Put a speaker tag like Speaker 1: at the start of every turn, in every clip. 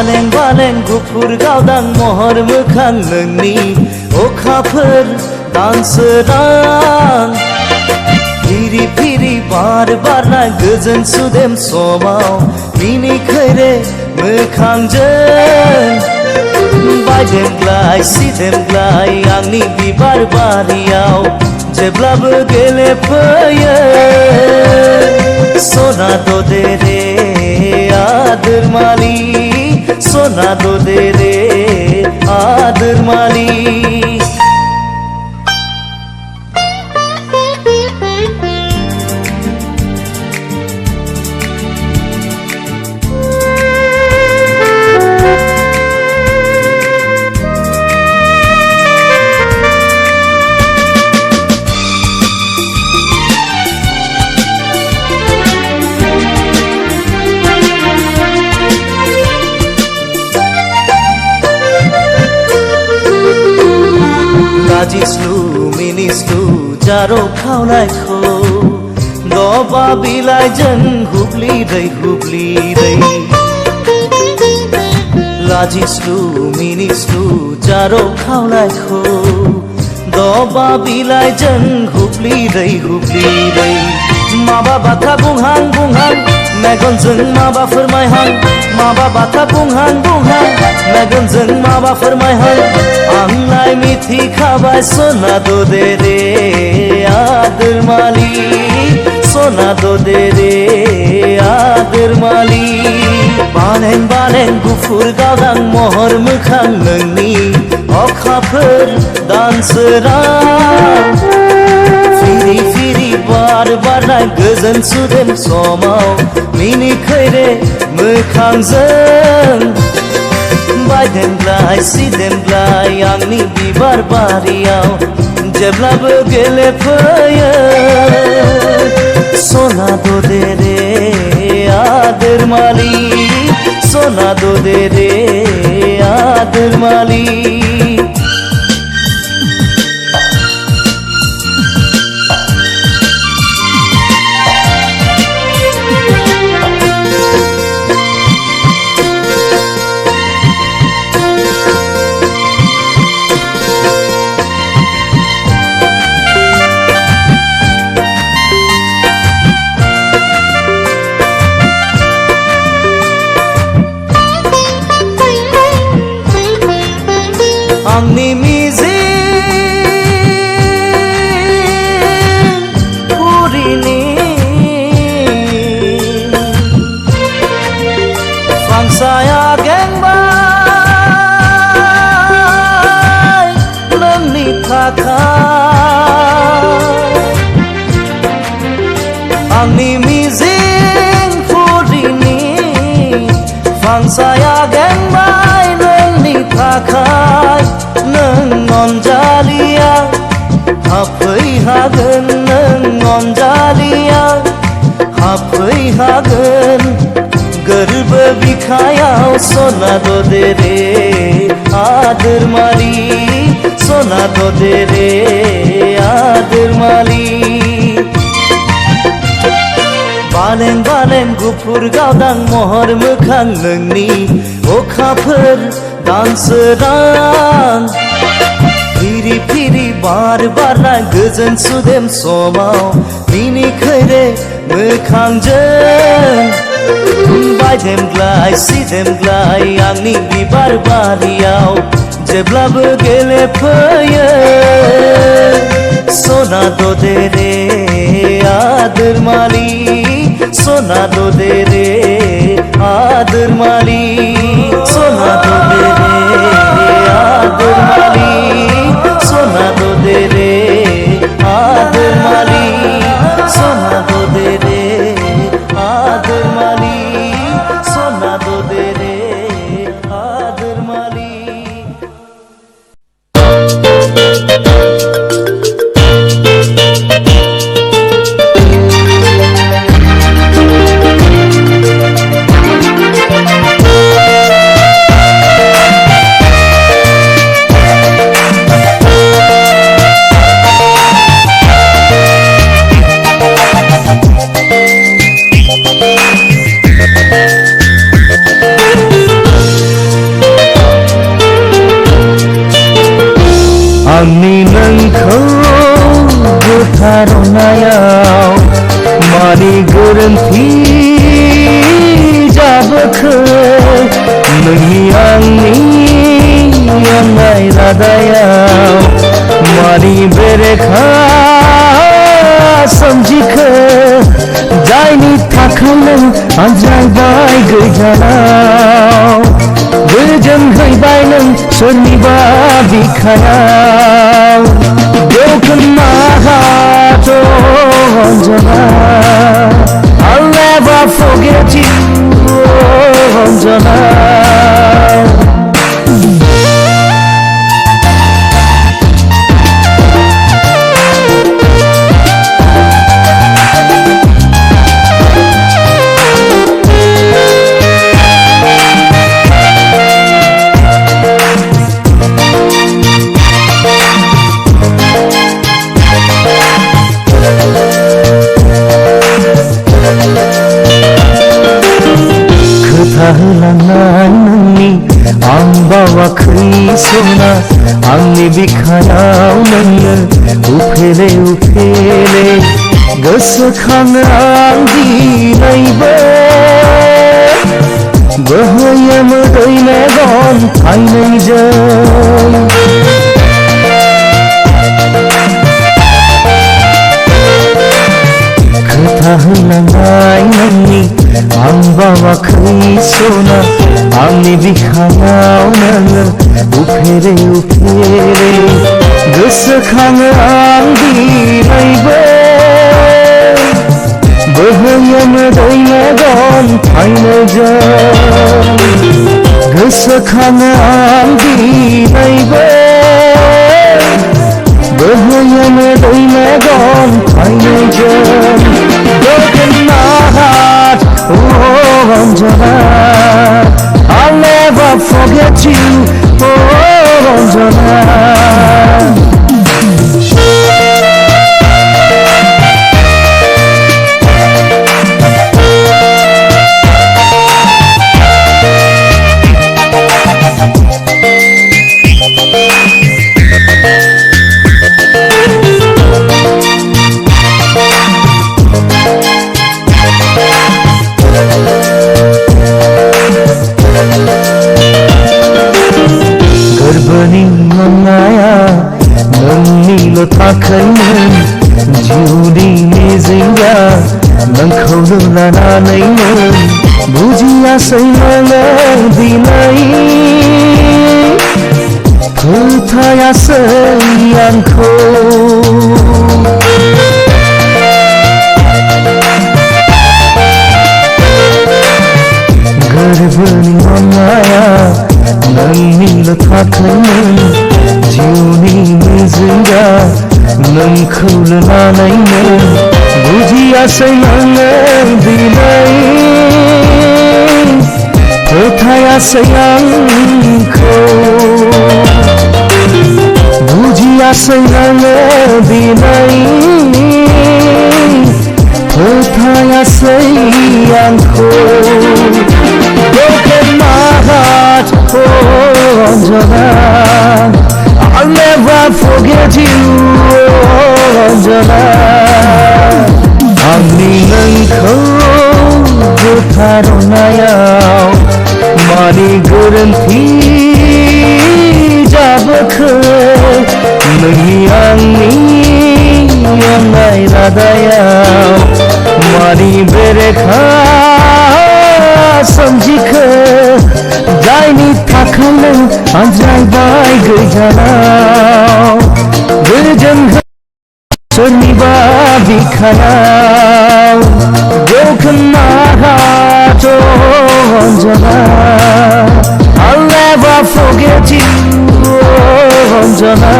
Speaker 1: बालें बालें गुफुर गावदां महर मोखां नोंनि अखाफोर दानसोरां फिरि फिरि बार बारनाय गोजोन सुदेम समाव मिनिखैरे मोखांजों बायदेमग्लाय सिदेमग्लाय आंनि बिबार बारियाव जेब्लाबो गेलेफैयो सना दे रे आदर माली सना दे रे आदर माली लाजिस्लु मिनिस्लु जारो खावनायखौ दबा बिलाइजों हुब्लिदै लाजिस्लु मिनिस्लु जारो खावनायखौ दबा बिलाइजों हुब्लिदै माबा बाथ्रा बुंहां मेगनजों माबा फोरमायहां माबा बाथ्रा बुंहां मेगनजों माबा फोरमायहां आंलाय मिथिखाबाय सना दे रे आदर माली सना दे रे आदर माली बालें बालें गुफुर गावदां महर मोखां नोंनि अखाफोर दानसोरां फिरि फिरि बार बारनाय गोजोन सुदेम समाव मिनिखैरे मोखांजों बायदेमग्लाय सिदेमग्लाय आंनि बिबार बारियाव जेब्लाबो गेलेफैयो सना दे रे आदर माली सना दे रे आदर माली आंनि मिजिं पुरिनि फांसाया गेंबाय नोंनि थाखाय आंनि मिजिं पुरिनि फांसाया गेंबाय नोंनि थाखाय नों अनजालिया हाफैहागोन नों अनजालिया हाफैहागोन गोरबो बिखायाव सना दे रे आदर माली सना दे रे आदर माली बालें बालें गुफुर गावदां महर मोखां नोंनि अखाफोर दानसोरां फिरि फिरि बार बारनाय गोजोन सुदेम समाव मिनिखैरे मोखांजों बायदेमग्लाय सिदेमग्लाय आंनि बिबार बारियाव जेब्लाबो गेलेफैयो सना दे रे आदर माली सना दे रे आदर माली सना दे रे आदर माली सना दे रे आदर माली सना दे रे आदर माली सना दे रे आदर माली नोंखौ बुथारनायाव मानि गोरोन्थि जाबोखो नोंनि आंनि अननाय रादायाव मानि बेरेखा सोमजिखो जायनि थाखाय नों आनज्रायबाय गोजानाव गोजोन हैबाय नों सोरनिबा बिखायाव broken my heart, oh Anjana, I'll never forget you, oh Anjana. होलांनाय नोंनि आं बावाखै सना आंनि बिखायाव नोङो उफेले उफेले गोसोखाङो आं दिनैबो बोहैयो मोदै मेगन थाइनैजों खोथा होलांनाय नोंनि आं बावाखै सना आंनि बिखायाव नोङो उफेरे उफेरे गोसोखाङो आं दिनैबो बोहैयो मोदै मेगन थाइनैजों गोसोखाङो आं दिनैबो बोहैयो मोदै Megan थाइनैजों broken my heart, oh Anjana, I'll never forget you, oh Anjana. नोंनिल' थाखायमोन जिउनि मिजिंआ नोंखौनो लानानैमोन बुजियासै नोङो दिनै फोथायासै आंखौ गोरबोनि अननाया नोंनिल' थाखायमोन जिउनि मिजिंआ नोंखौनो लानायमोन बुजियासै नोङो दिनै फोथायासै आंखौ बुजियासै नोङो दिनै फोथायासै आंखौ broken my heart, oh Anjana, I'll never forget you, oh Anjana. आंनि नोंखौ बुथारनायाव मानि गोरोन्थि जाबोखो नोंनि आंनि अननाय रादायाव मानि बेरेखा सोमजिखो जायनि थाखाय नों आनज्रायबाय गोजानाव गोजोन सोरनिबा बिखायाव broken my heart, oh Anjana, I'll never forget you, oh Anjana.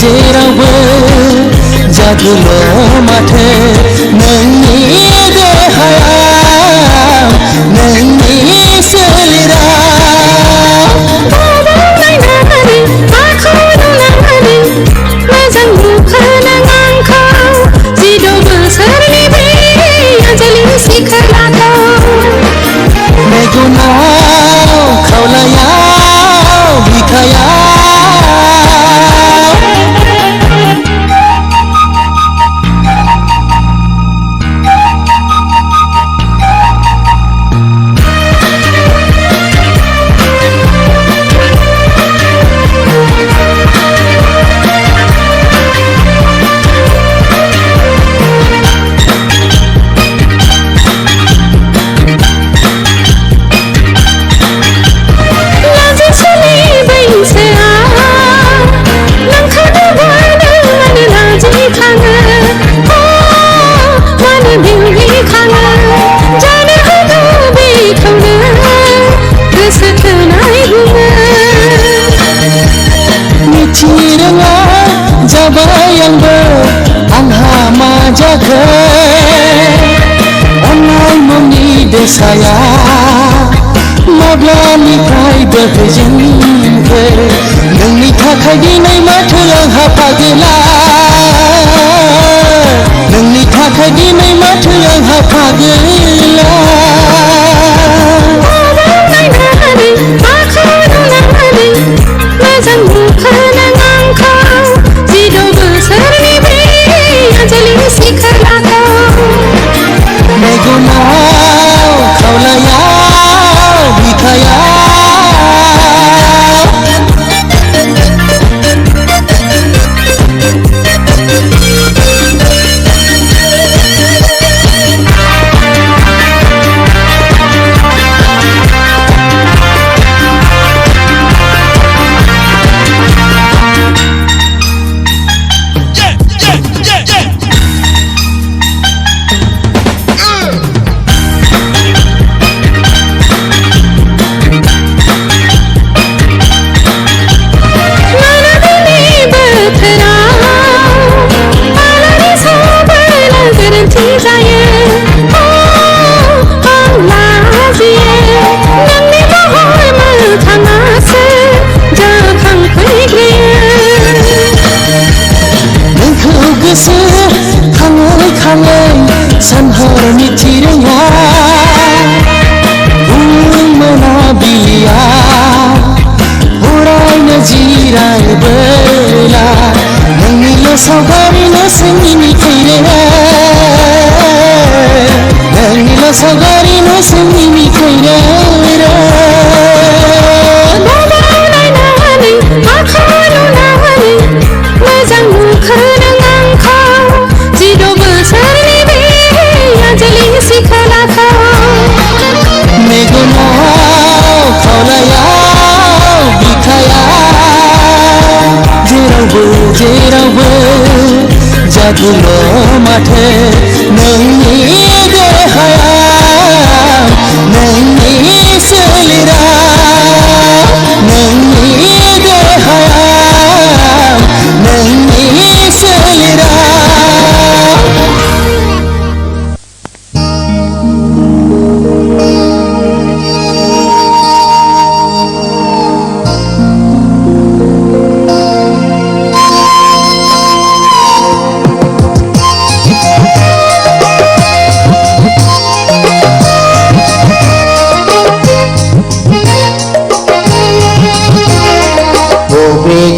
Speaker 1: जेरावबो जागोलो माथो नोंनि देहायाव नोंनि सोलेराव मेगनाव खावलायाव बिखायाव जाबाय आंबो आंहा मा जागोन अननाय मुंनि दैसाया माब्लानिफ्राय बोहैजेनखो नोंनि थाखाय दिनै माथो आंहा फागोला नोंनि थाखाय दिनै माथो आंहा फागोला मेगनाव खावलायाव बिखायाव गोसो खाङै खाङै सानहर मिथिरोङा फुं मोनाबिलिया अरायनो जिरायबोला नोंनिल' सावगारि नोंनि खैरो नोंनिल' सावगारि नोंनि खैरो मेगनाव खावलायाव बिखायाव जेरावबो जागोलो माथो नोंनि देहायाव नोंनि सोलेराव नोंनि देहायाव नोंनि सोलेराव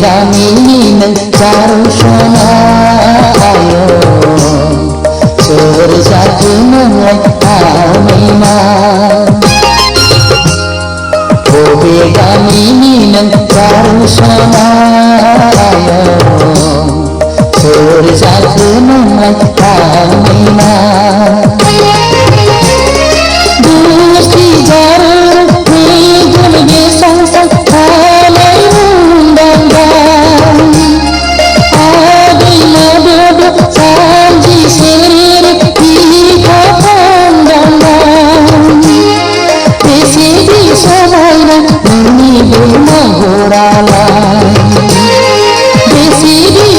Speaker 1: गामिनिनो जारौ सनायो सोर जाखोमोनलाय आनैमा बबे गामिनिनो जारौ सनायो सोर जाखोमोनलाय आनैमा दुस्ति जारौ मेगन गेसां थानाय मुंदांखा बेसी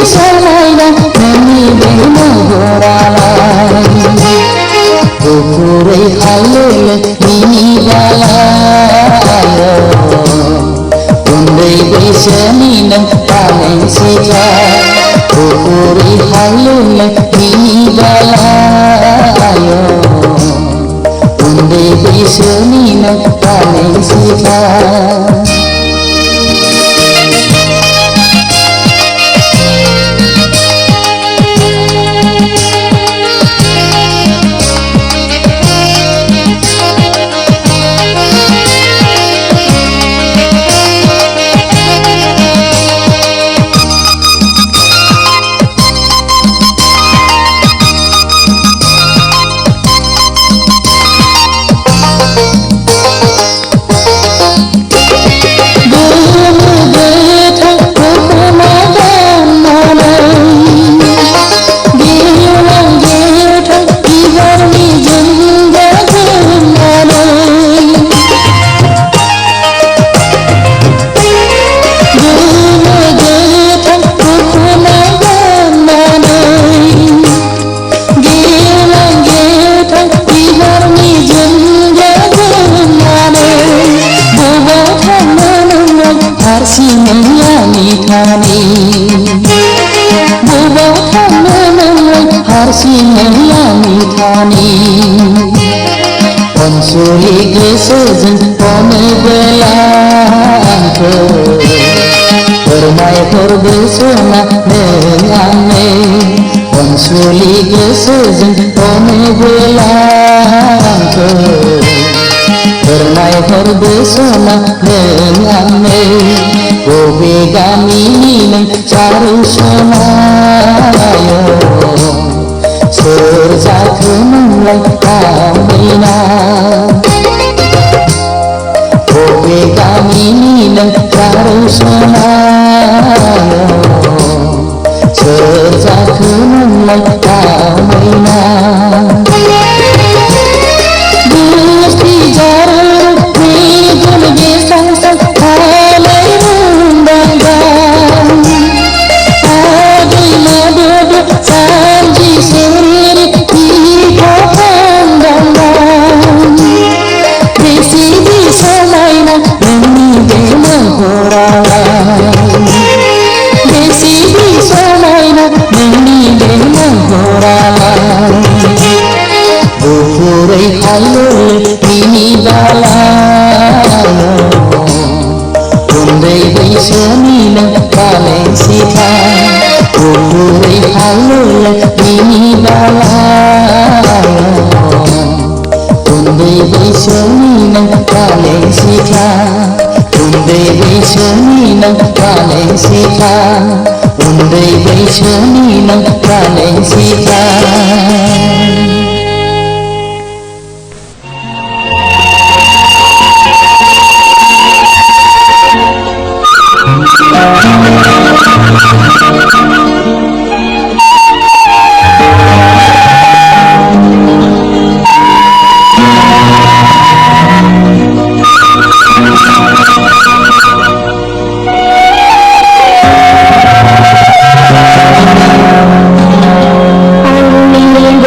Speaker 2: हायलोले बिबालायो उन्दै बैसोनिनो बालें सिख्ला Ponsuli gesejeng pone belangko Permai bersama dengannya Ponsuli gesejeng pone belangko Permai bersama dengannya Bobe kami neng caru sonayo Serjakeunang kamina Bobe kami nang karusana Serjakeunang kamina Gusti jarang nigun gesang-sang halai undangan Adai madodo sanji sendiri di pandangan Desi bisa mainan demi demangkoran Desi bisa mainan demi demangkoran Bukurai halul ini balayo Undai baisanina baleng sita Bukurai halul ini balayo Undai baisanina baleng sita Undai baisanina baleng sita Undai baisanina baleng sita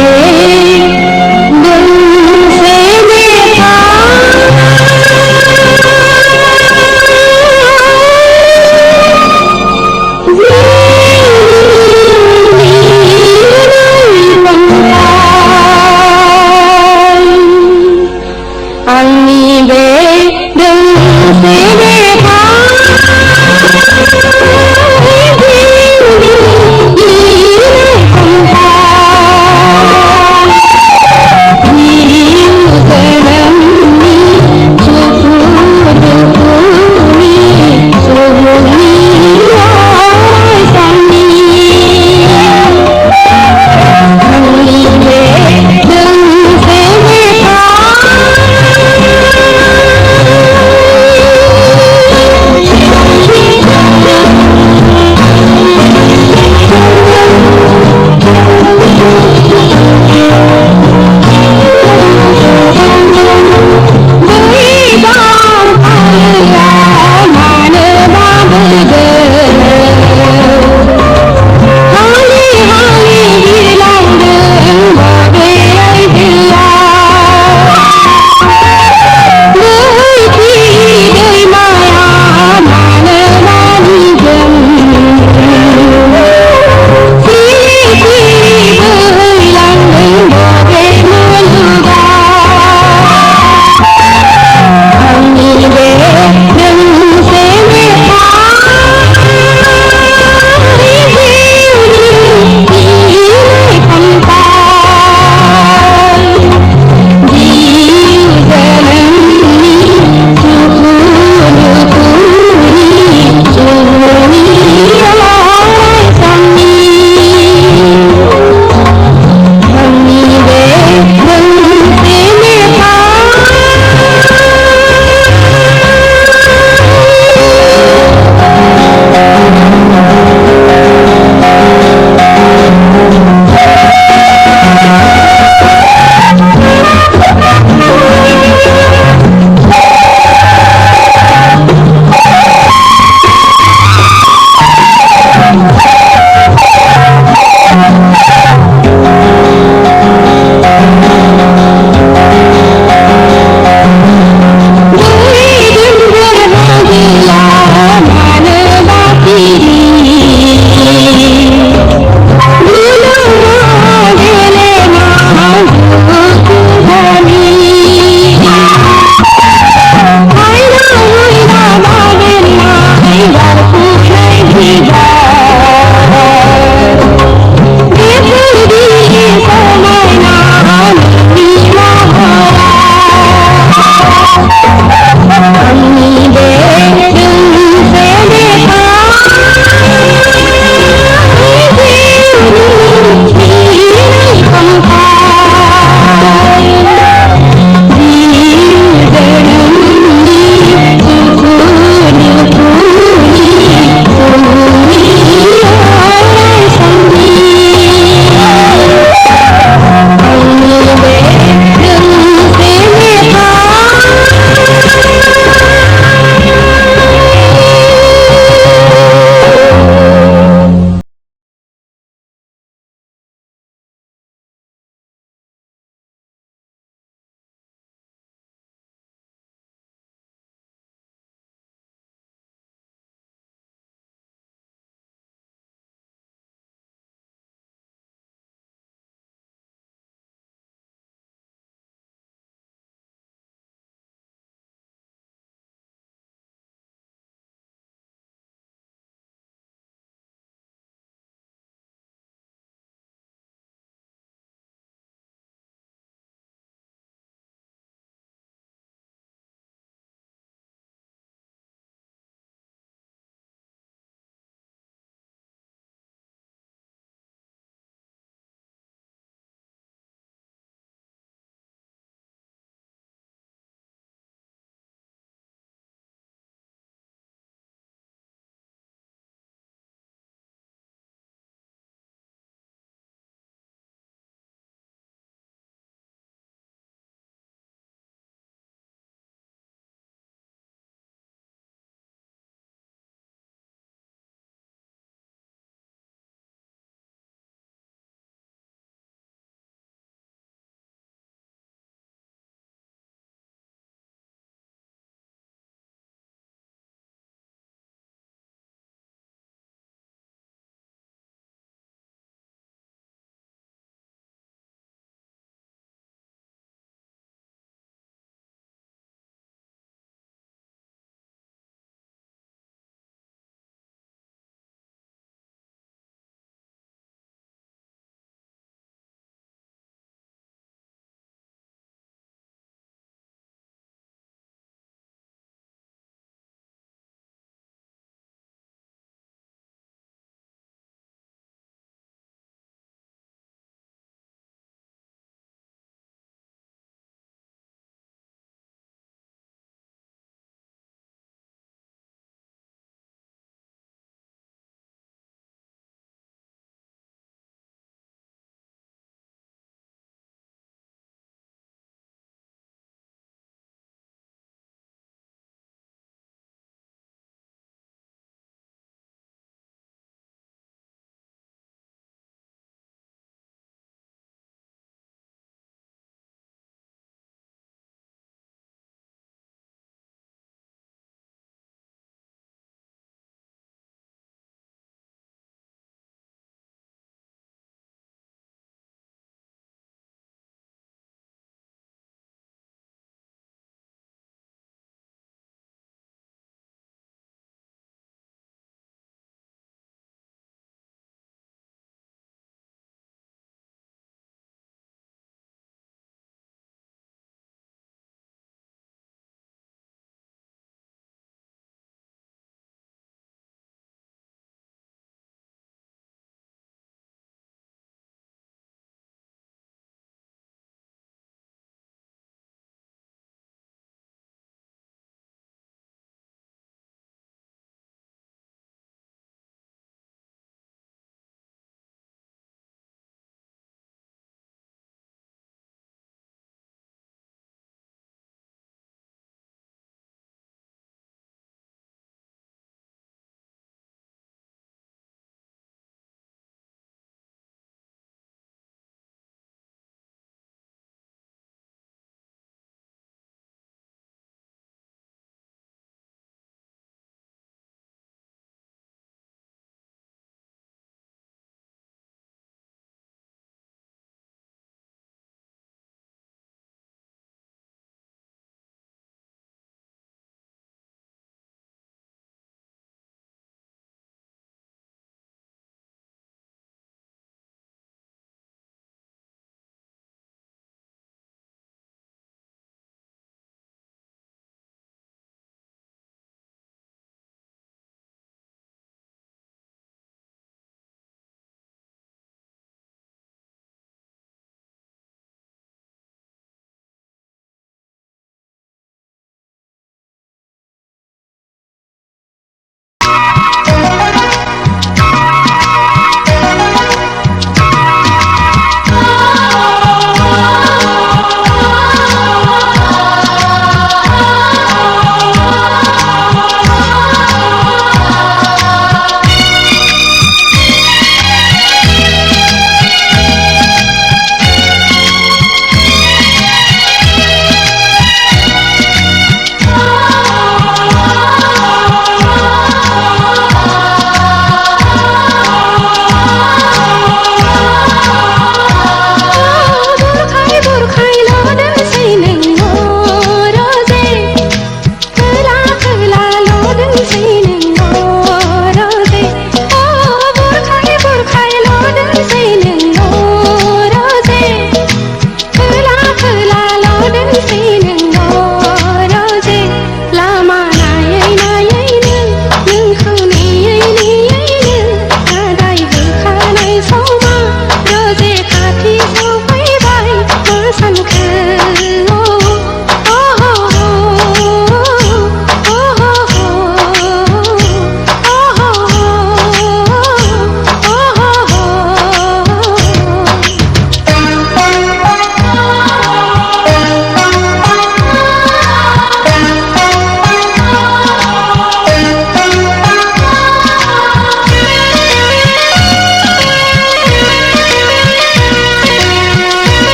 Speaker 3: Only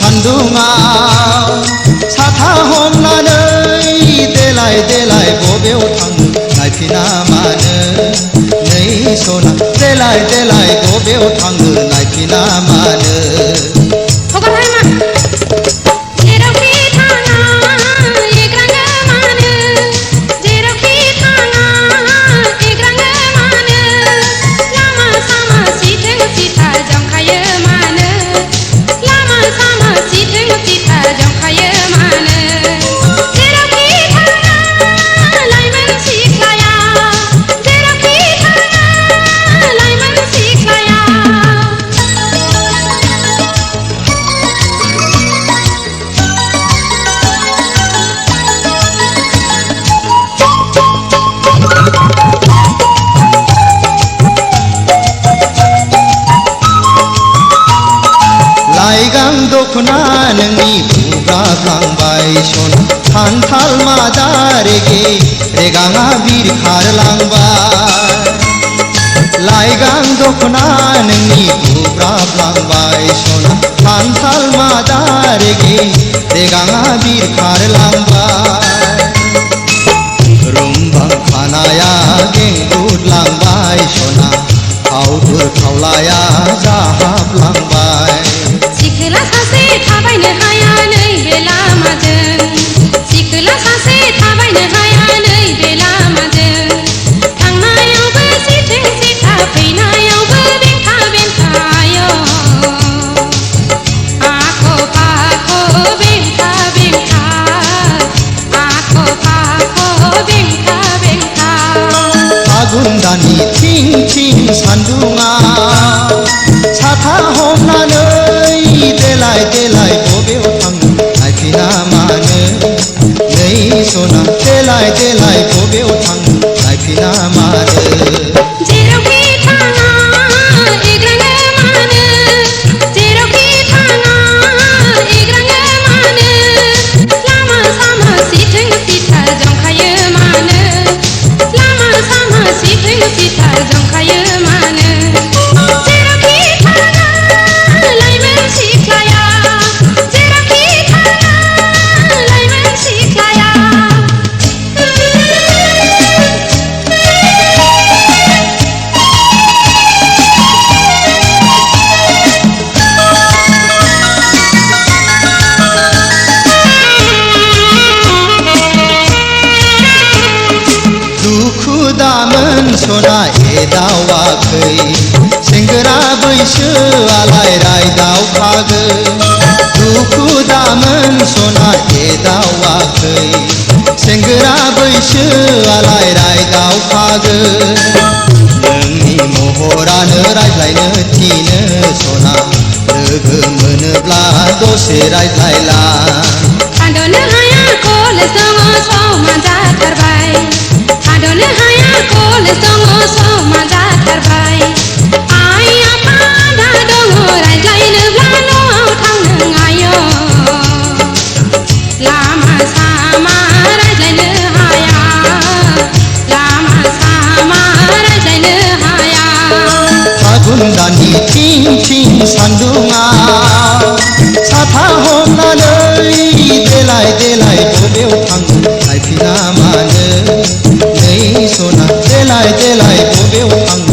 Speaker 1: सान्दुङाव साथा हमनानै देलाय देलाय बबेयाव थाङो नायफिना मानो नै सना देलाय देलाय बबेयाव थाङो नायफिना मानो दखना नोंनि बुब्राबलांबाय सना खान्थाल मादा रेगे रेगाङा बिरखारलांबाय लाइगां दखना नोंनि बुब्राबलांबाय सना खान्थाल मादा रेगे रेगाङा बिरखारलांबाय रुमबां खानाया गेंगुदलांबाय सना फावदुर खावलाया जाहाबलांबाय
Speaker 3: सिखोला सासे थाबायनो हाया नैबे लामाजों सिखोला सासे थाबायनो हाया नैबे लामाजों थांनायावबो सिथिं सिथा फैनायावबो बेंथा बेंथायो आख' फाख' बेंथा बेंथा आख' फाख' बेंथा बेंथा
Speaker 1: फागुन दाननि थिं थिं सान्दुङाव साथा हमनानै देलाय देलाय बबेयाव थाङो नायफिना मानो नै सना देलाय देलाय बबेयाव थाङो नायफिना मानो
Speaker 3: जेरावखि थाङा एग्राङो मानो जेरावखि थाङा एग्राङो मानो लामा सामा सिथिं सिथा जंखायो मानो लामा सामा सिथिं सिथा जंखायो मानो जेरावखि थाङा लाइमोन सिख्लाया जेरावखि थाङा लाइमोन सिख्लाया
Speaker 1: दुखु दामोन सना एदावाखै सेंग्रा बैसोआलाय रायदावखागोन दुखु दामोन सना एदावाखै सेंग्रा बैसोआलाय रायदावखागोन नोंनि महरानो रायज्लायनो थिनो सना लोगो मोनोब्ला दसे रायज्लायला
Speaker 3: थाद'नो हाया कलेज दङ समा जाथारबाय थाद'नो हाया कलेज दङ समा जाथारबाय आइ आफा दा दङ रायज्लायनोब्ला न'आव थांनो आयो लामा सामा रायज्लायनो हाया लामा सामा रायज्लायनो हाया
Speaker 1: फागुन दाननि थिं थिं सान्दुङाव साथा हमनानै देलाय देलाय बबेयाव थाङो नायफिना मानो नै सना देलाय देलाय बबेयाव थाङो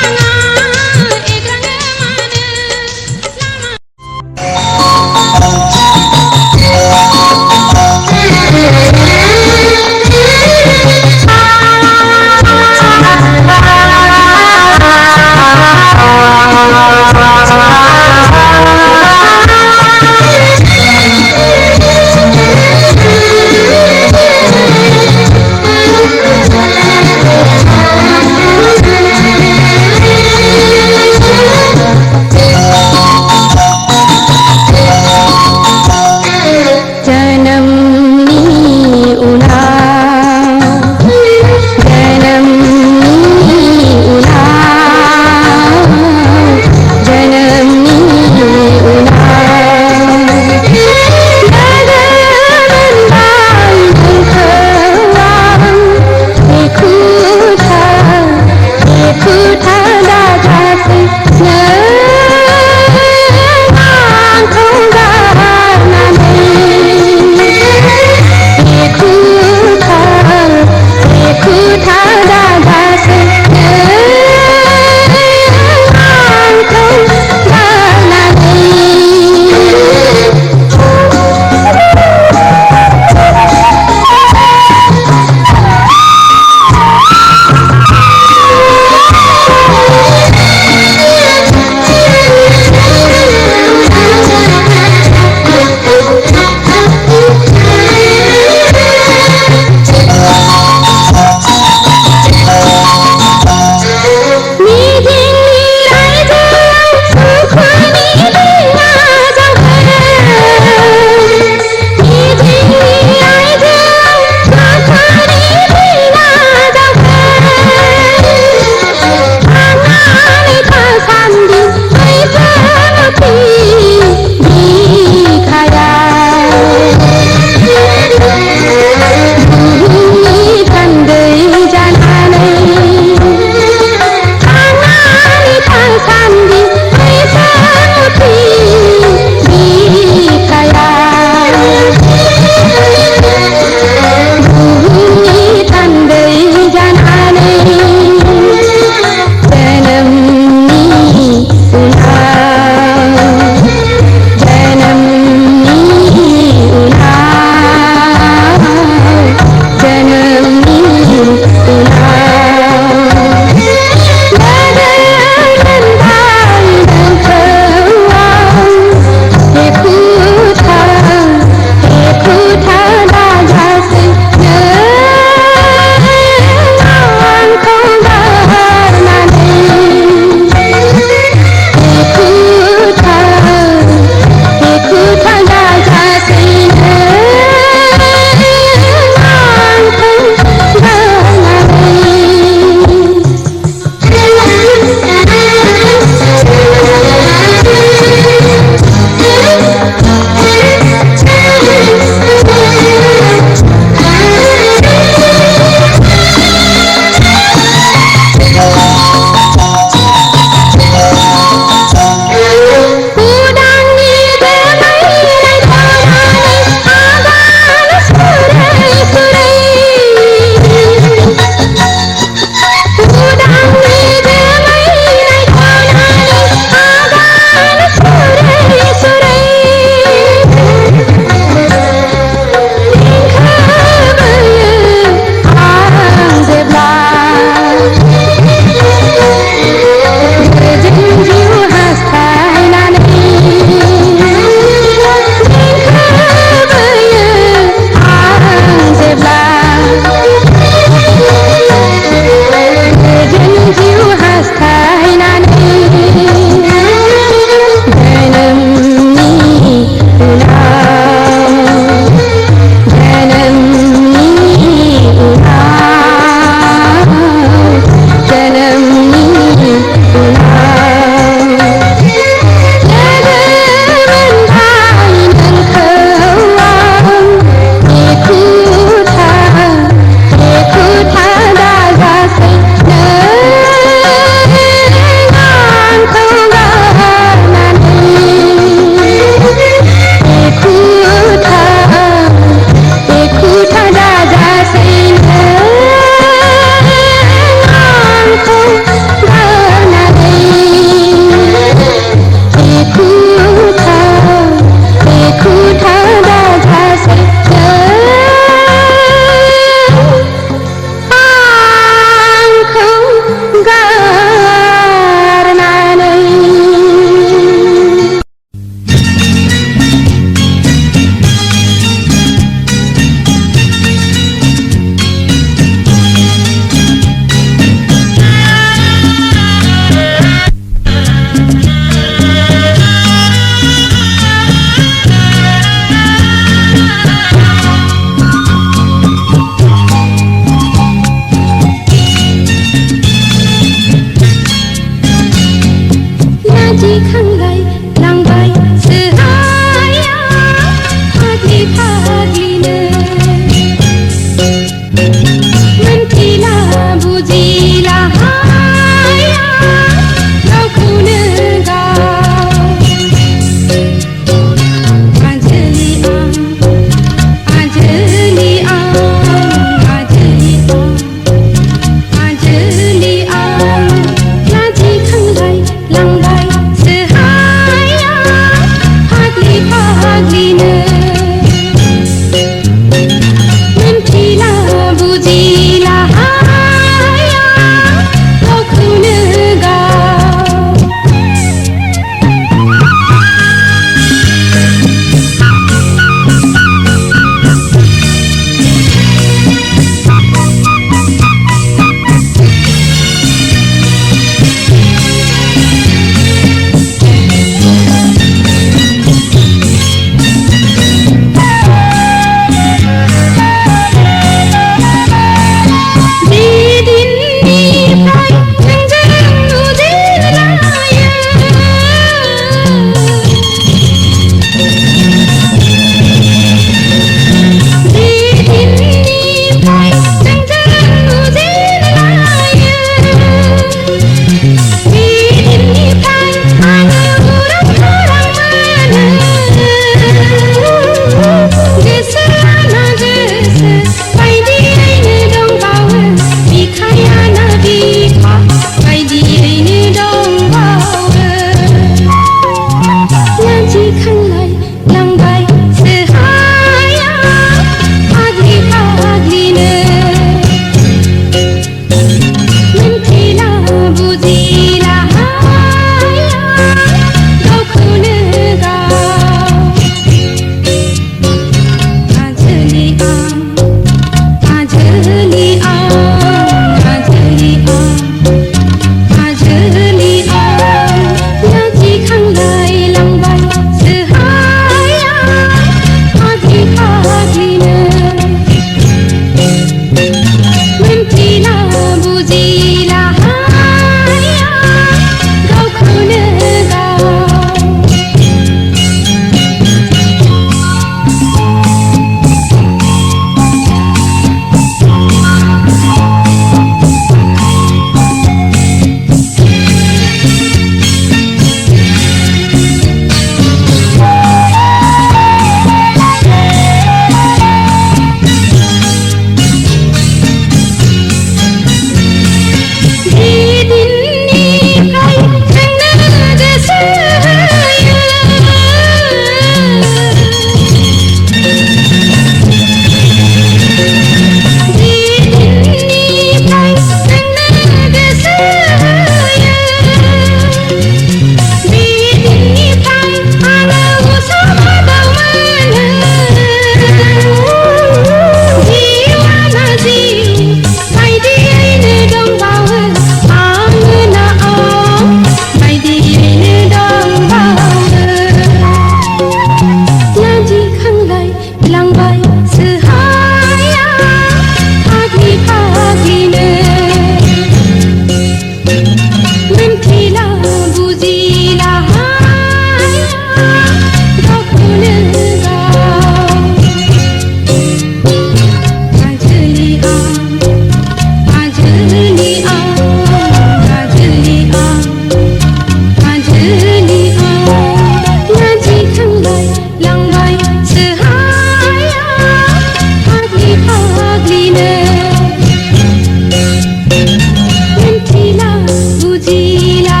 Speaker 3: बुझिला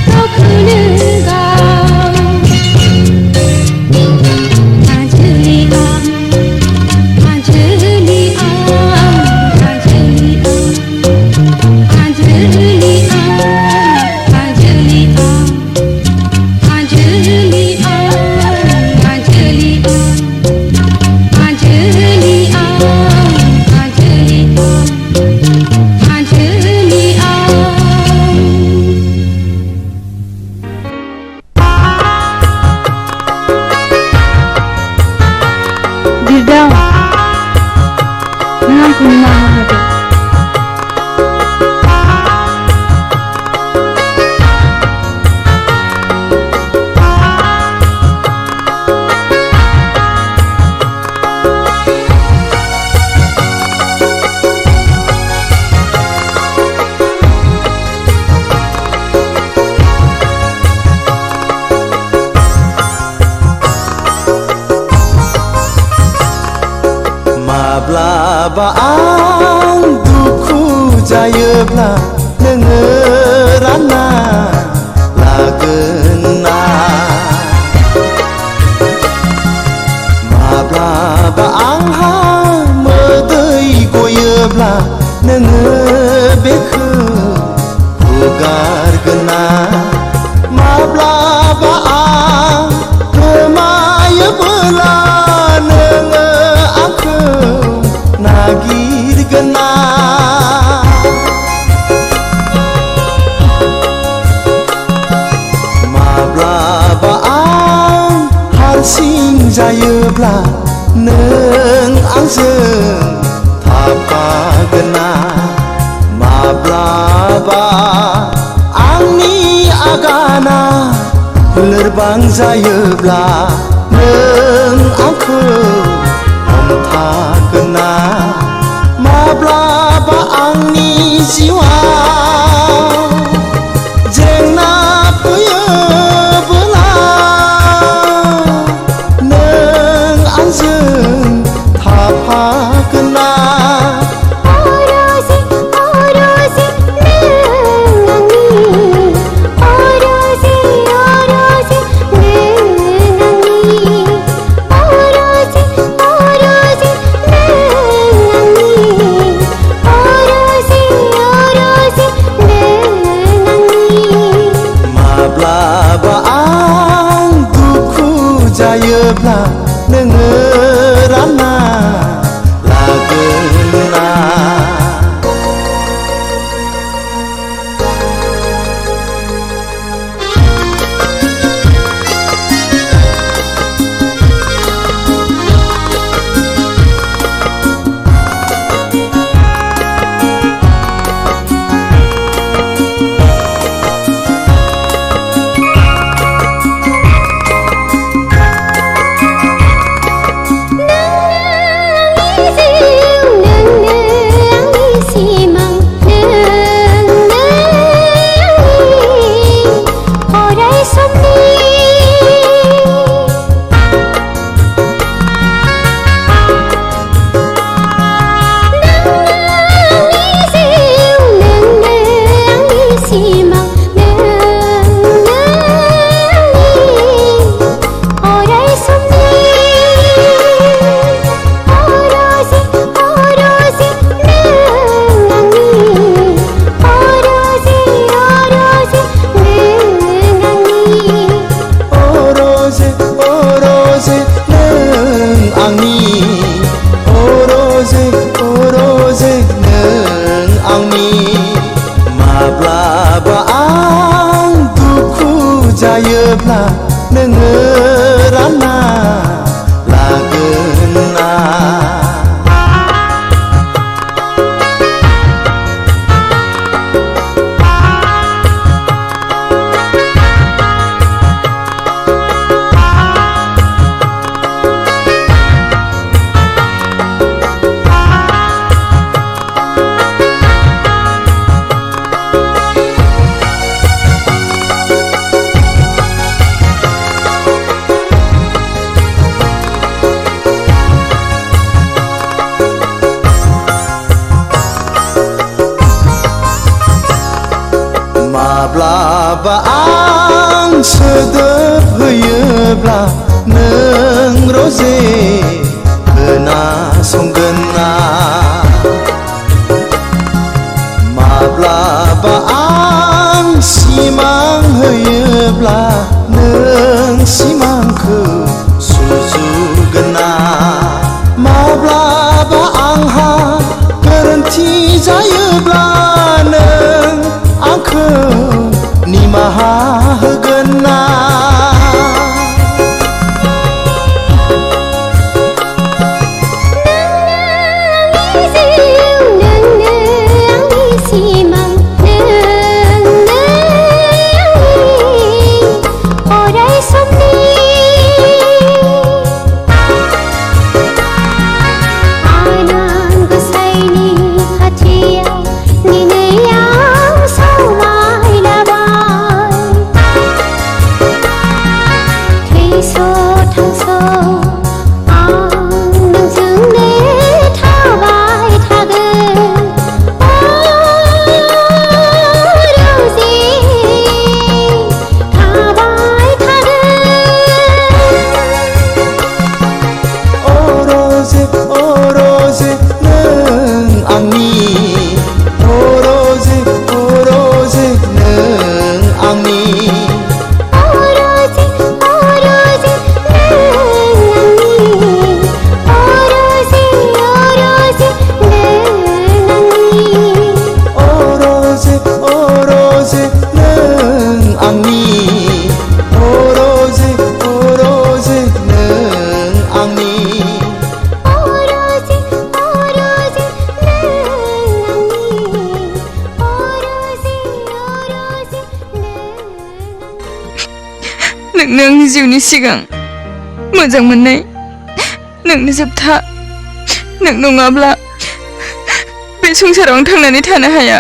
Speaker 3: তখন গাও আজলি আম আজলি আম আজলি আম আজলি আম আজলি আম আজলি আম আজলি আম আজলি আম আজলি আম আজলি আম
Speaker 4: Dirda, nang kunna hade.
Speaker 1: माब्लाबा आं दुखु जायोब्ला नोङो रानना लागोन ना माब्लाबा आंहा मोदै गयोब्ला नोङो बेखौ हुगारगोन ना माब्लाबा आं गोमायोब्ला नोङो आंखौ नागिरगोन ना माब्लाबा आं हारसिं जायोब्ला नों आंजों थाफागोन ना माब्लाबा आंनि आगाना लोरबां जायोब्ला नों आंखौ हमथागोन ना माब्लाबा आंनि जिउआव जेंना फैयोब्ला नों आंजों थाफागोन ना माब्लाबा आं दुखु जायोब्ला नोङो रानना लागोन ना माब्लाबा आं दुखु जायोब्ला नोङो रानना लागोन ना माब्लाबा आं सोदोब होयोब्ला नों रजे खोनासंगोन ना माब्लाबा आं सिमां होयोब्ला नों सिमांखौ सुजुगोन ना माब्लाबा आंहा गोरोन्थि जायोब्ला नों आंखौ निमाहा होगोन ना
Speaker 5: नोंनो आंनि जिउनि सिगां मोजां मोननाय नोंनो जोबथा नों नङाब्ला बे संसाराव आं थांनानै थानो हाया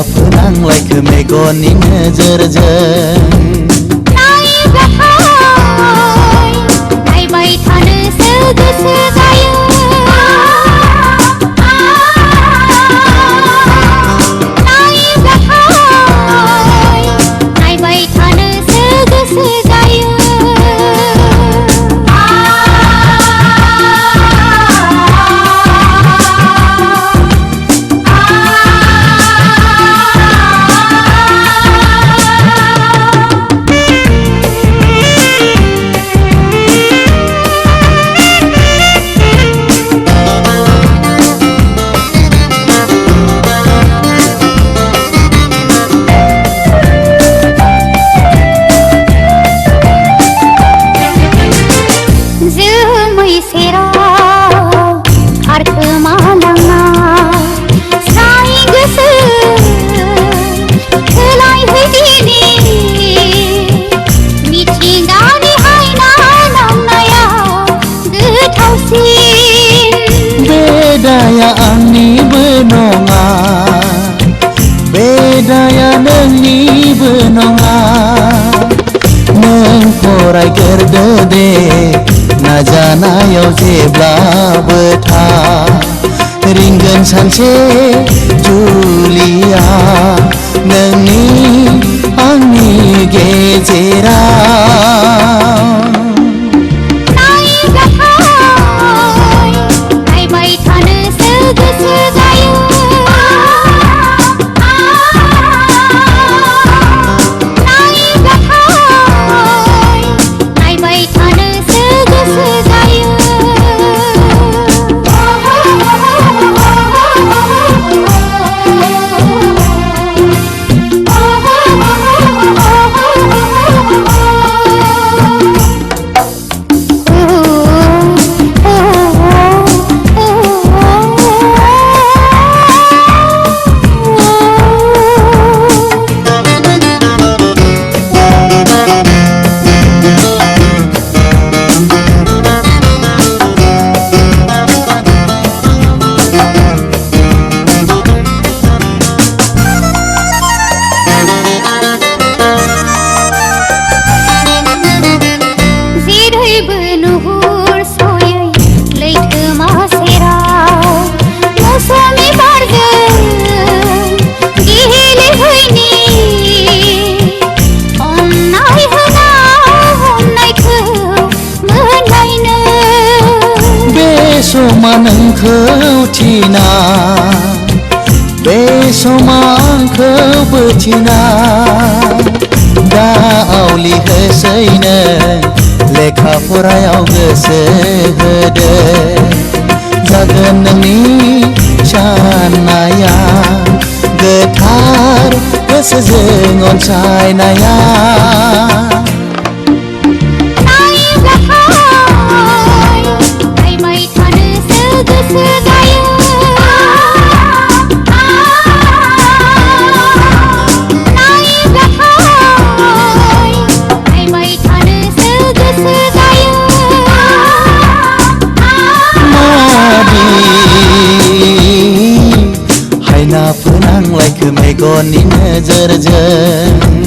Speaker 2: फोनांलायखो मेगननि नोजोरजों
Speaker 3: नायबाय थानोसो गोसो जायो नायबाय थानोसो गोसो जायो
Speaker 2: बेदाया आंनिबो नङा बेदाया नोंनिबो नङा नों फरायग्रोदो दे नाजानायाव जेब्लाबो था रिंगोन सानसे जुलिया नोंनि आंनि गेजेराव समा नोंखौ थिना बे समा आंखौबो थिना दा आवलि होसै नों लेखा फरायाव गोसो होदो जागोन नोंनि साननाया गोथार गोसोजों अनसायनाया हायना फोनांलायखो मेगननि नोजोरजों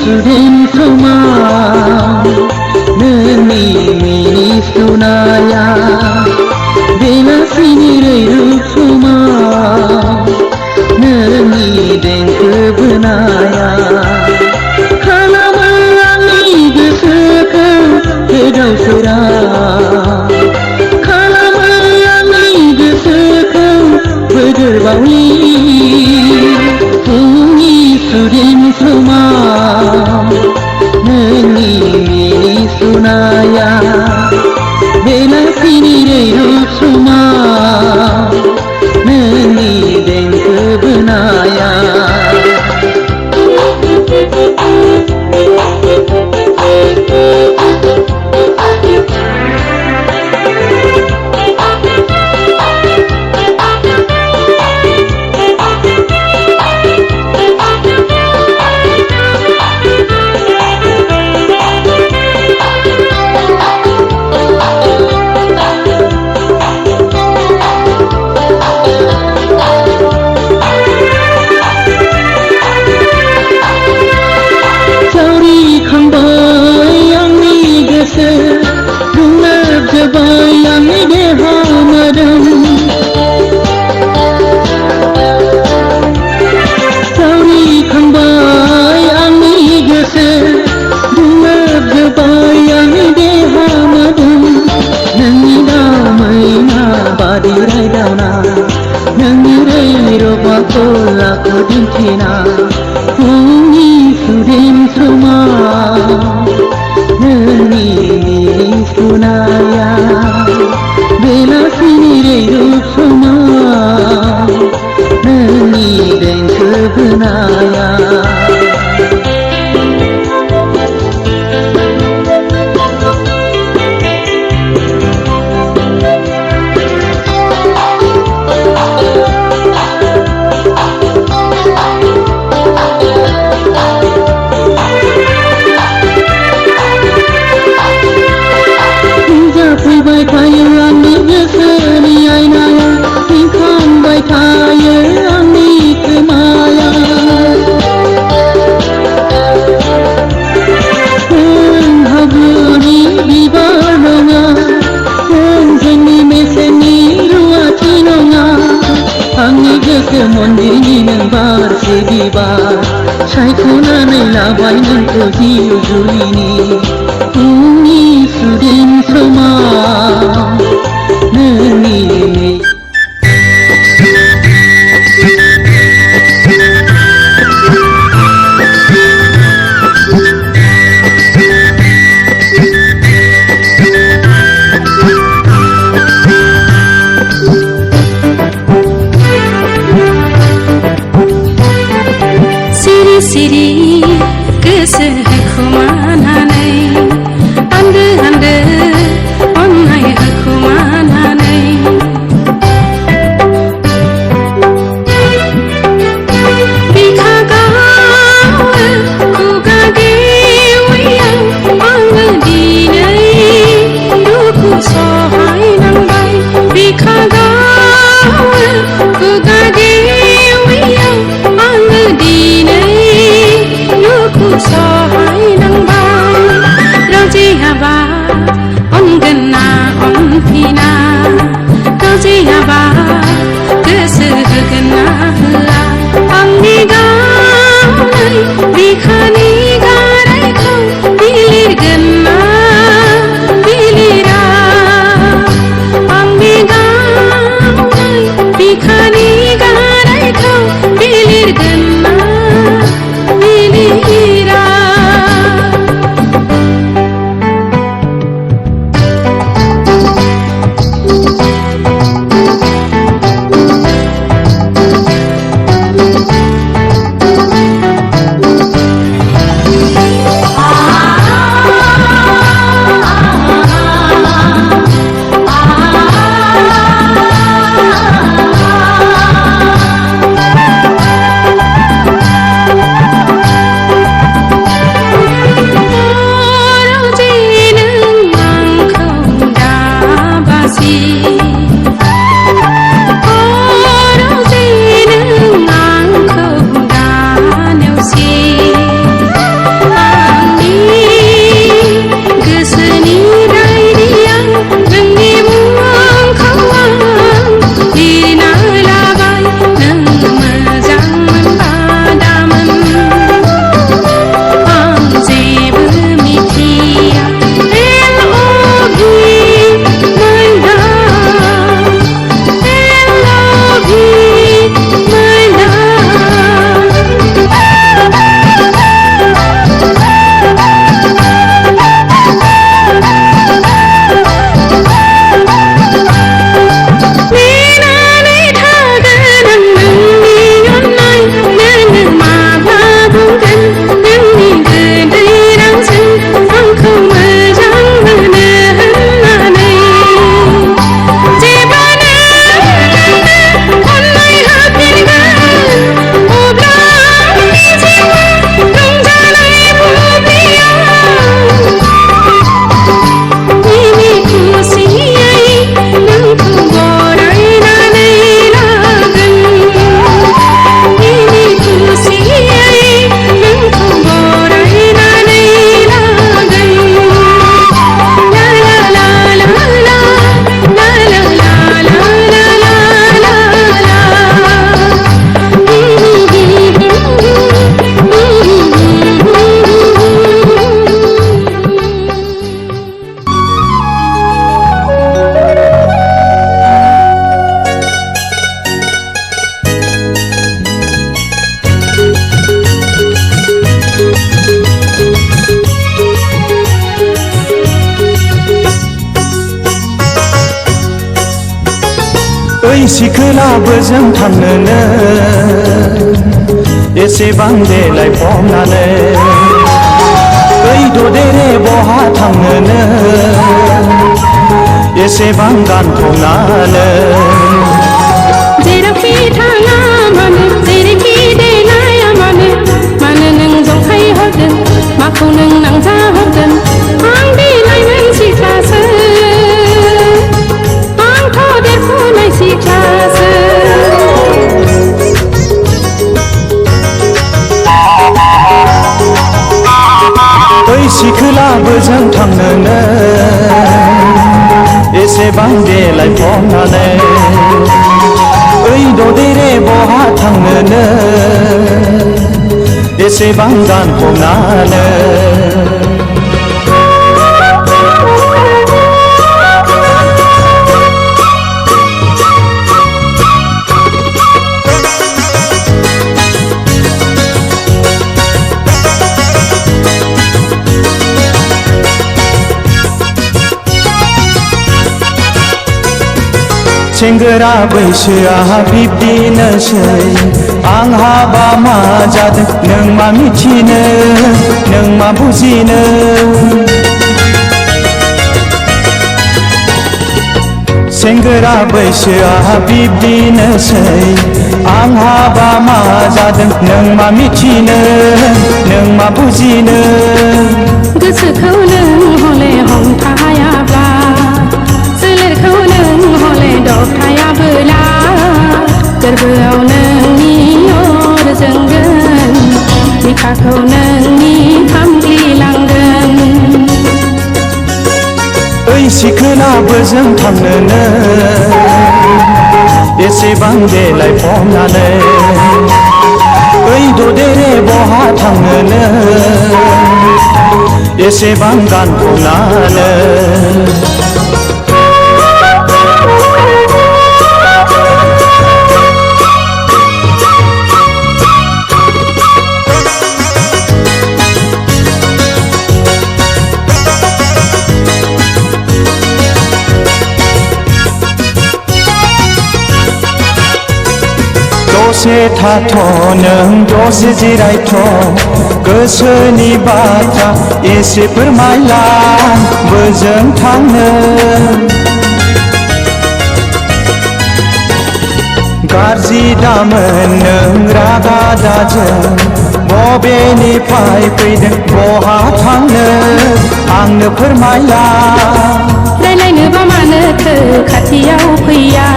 Speaker 2: सुदेम समा नोंनि मिनिस्लुनाया बेलासिनि रैरुब समा नोंनि देंखो बोनाया खालामो आंनि गोसोखौ गोदाव सोराव खालामो आंनि गोसोखौ बोदोरबावनि फुंनि सुदेम समाव नोंनि मिनिस्लुनाया बेलासिनि रैरुब समाव नोंनि देंखो बोनाया फुंनि सुदेम समाव नोंनि मिनिस्लुनाया बेलासिनि रैरुब समाव नोंनि देंखो बोनाया फैबाय थायो आंनि गोसोनि आयनाया रिंखांबाय थायो आंनि खोमाया नों हाब्रुनि बिबार नङा नों जोंनि मेसेंनि रुवाथि नङा आंनि गोसो मन्दिरनि नों बारसे बिबार सायख'नानै लाबाय नोंखौ जिउ जुलिनि फुंनि सुदेम समाव नोंनि
Speaker 6: सिरि सिरि गोसो होखुमानानै आन्दो आन्दो अन्नाय होखुमानानै बिखा गावो खुगा गेवैयाव आङो दिनै दुखु सहायनांबाय बिखा गावो खुगा गेवैयाव आङो दिनै दुखु सहाय
Speaker 1: सिखोलाबो जों थांनोनो एसेबां देलाय फबनानै ओइ ददेरे बहा थांनोनो एसेबां गानफबनानै
Speaker 6: जेरावखि थाङा मानो जेरैखि देलाया मानो मानो नों जंखाय हरदों माखौ नों नांजा हरदों आं देलायमोन सिख्लासो आंथ' देरफुनाय सिख्लासो
Speaker 1: ओइ सिखोलाबो जों थांनोनो एसेबां देलाय फबनानै ओइ ददेरे बहा थांनोनो एसेबां गानफबनानै सेंग्रा बैसोआ बिब्दिनोसै आं हाबा मा जादों नों मा मिथिनो नों मा बुजिनो सेंग्रा बैसोआ बिब्दिनोसै आं हाबा मा जादों नों मा मिथिनो नों मा बुजिनो
Speaker 6: गोसोखौ नों हले हमथायाब्ला सोलेरखौ नों हले दबथायाबोला गोरबोआव नोंनि अर जोंगोन बिखाखौ नोंनि खामग्लिलांगोन
Speaker 1: ओइ सिखोलाबो जों थांनोनो एसेबां देलाय फबनानै ओइ ददेरे बहा थांनोनो एसेबां गानफबनानै दसे थाथ' नों दसे जिरायथ' गोसोनि बाथ्रा एसे फोरमायलां बोजों थांनो गाज्रि दामोन नों रागा दाजों बबेनिफ्राय फैदों बहा थांनो आंनो फोरमायलां
Speaker 6: रायलायनोबा मानोथो खाथियाव फैया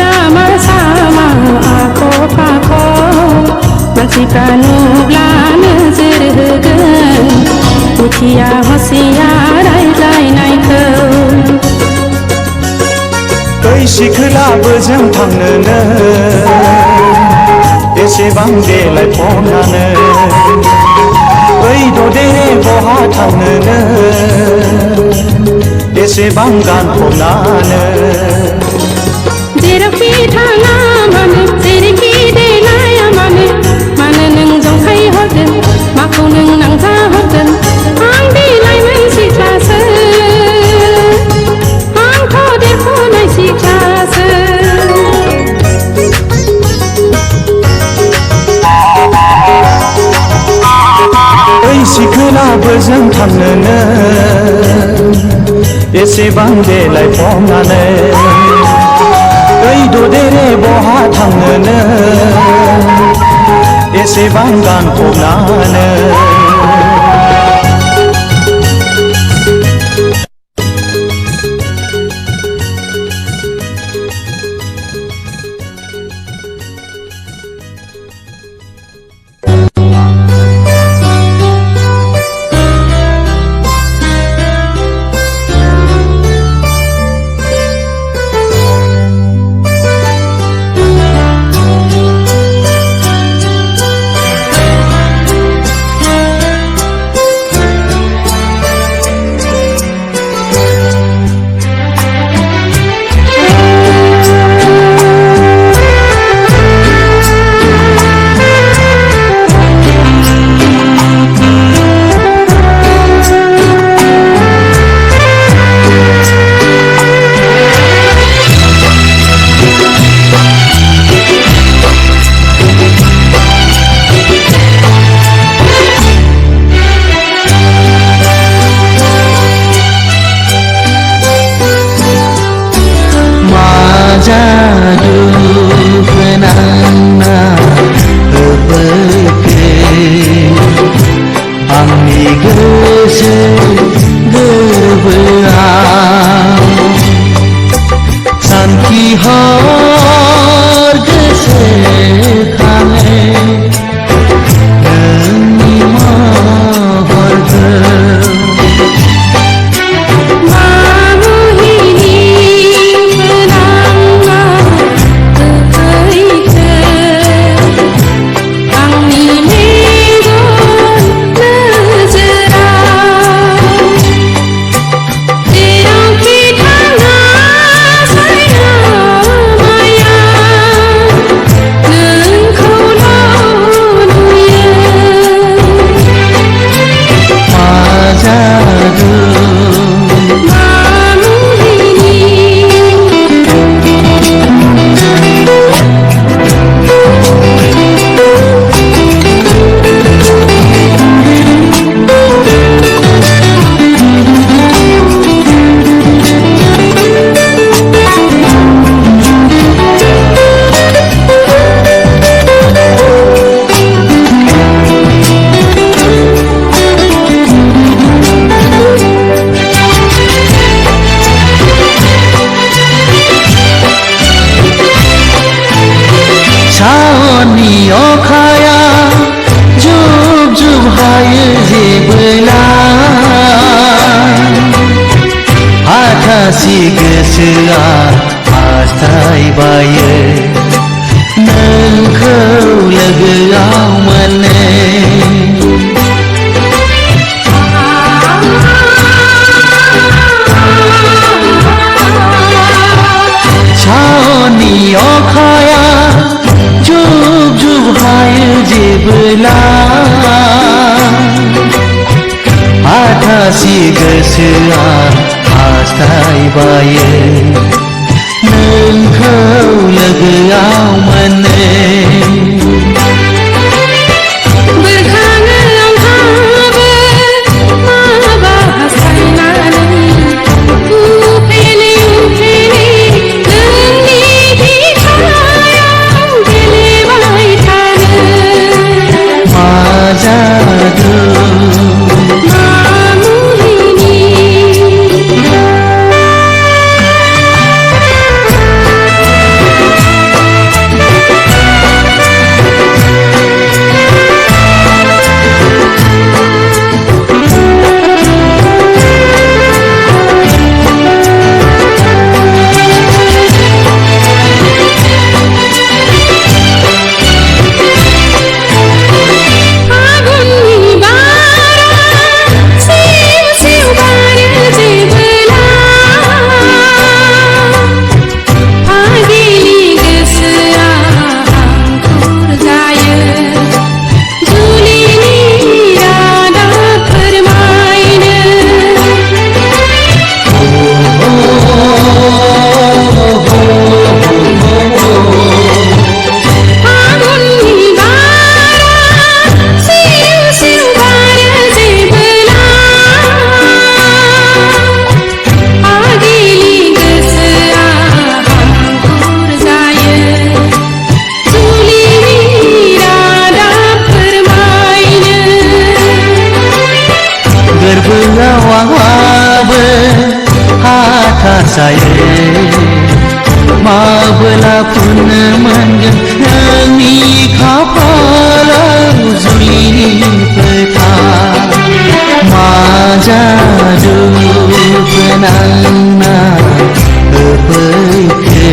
Speaker 6: लामा सामा आख' फाख' मानसिफ्रा नुब्ला नोजोर होगोन मिथिया हसिया रायज्लायनायखौ
Speaker 1: ओइ सिखोलाबो जों थांनोनो एसेबां देलाय फबनानै ओइ ददेरे बहा थांनोनो एसेबां गानफबनानै
Speaker 6: जेरावखि थाङा मानो जेरैखि देलाया मानो मानो नों जंखाय हरदों माखौ नों नांजा हरदों आं देलायमोन सिख्लासो आंथ' देरफुनाय सिख्लासो
Speaker 1: ओइ सिखोलाबो जों थांनोनो एसेबां देलाय फबनानै ओइ ददेरे बहा थांनोनो एसेबां गानफबनानै गोसोआ हास्थायबायो नोंखौ लोगोआव मोनो सावननि अखाया जुब जुब हायो जेबोला हाथासि गोसोआ हास्थायबायो नोंखौ लोगोआव मोनो माबोला फुनो मोनगोन नोंनि खाफालाव जुलिनि फोथा मा जादु फोनांना होफैखो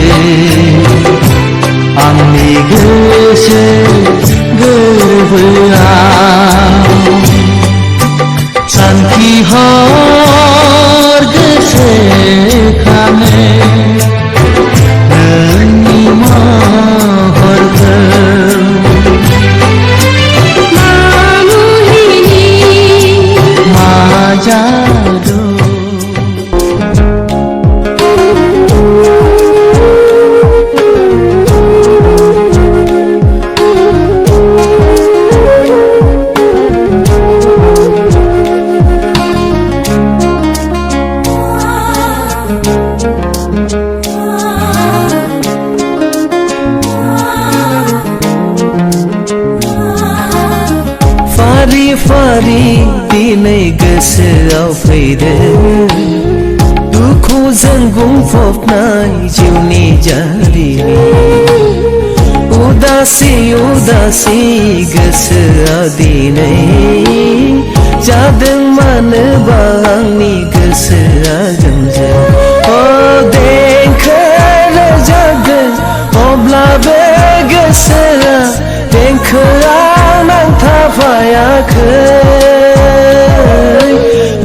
Speaker 1: आंनि गोसो गोरबोआव सानखि हर गोसोखाङो नोंनि महरखौ मा जादु फारि दिनै गोसोआव फैदों दुखुजों बुंफबनाय जिउनि जारिमिन उदासि उदासि गोसोआ दिनै जादों मानोबा आंनि गोसोआ जोंजों देंखो रोजाबदों अब्लाबो गोसोआ देंखोआ नांथाफायाखै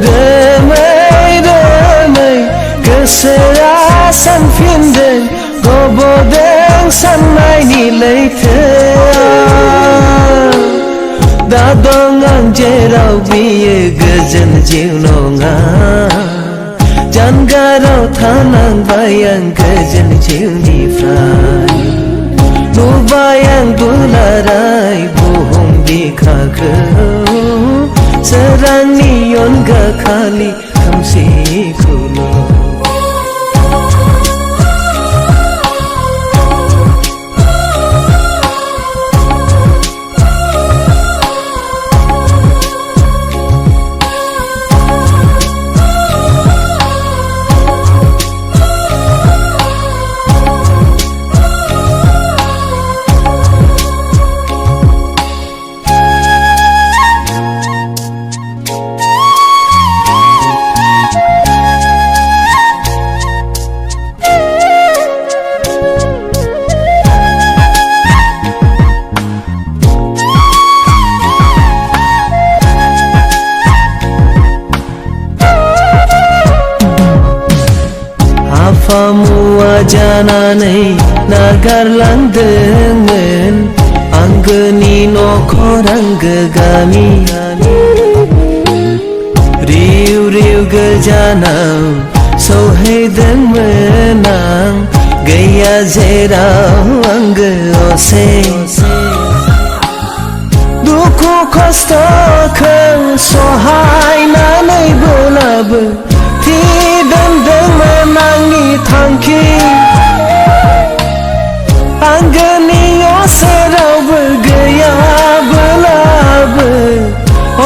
Speaker 1: रोमै रोमै गोसोआ सानफिनदों गब'दों साननायनि लैथोआव दा दं आं जेराव बियो गोजोन जिउ नङा जानगाराव थानांबाय आं गोजोन जिउनिफ्राय नुबाय आं दुलाराय बुहुम बिखाखौ सोरांनि अनगा खालि खोमसिखौल' मुवा मुवा जानानै नागारलांदोंमोन आंगोनि नखर आंगो गामि रिउ रिउ गोजानाव सौहैदोंमोन आं गैया जेराव आंगो असे दुखु खस्थ'खौ सहायनानै बोलाबो थिदोंमोन आंनि थांखि आंगोनि सेरावबो गैयाब्लाबो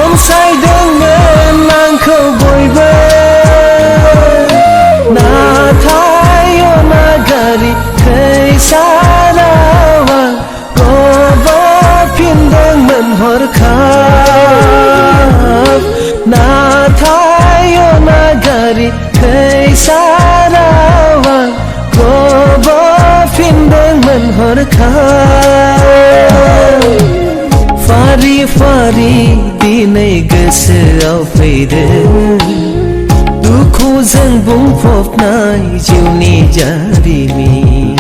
Speaker 1: अनसायदोंमोन आंखौ बयबो नाथाय अनागारि खैसाराव आं गबोफिनदोंमोन हरखाब नाथाय अनागारि खैसाराव आं गबोफिनदोंमोन हरखाब फारि फारि दिनै गोसोआव फैदों दुखुजों बुंफबनाय जिउनि जारिमिन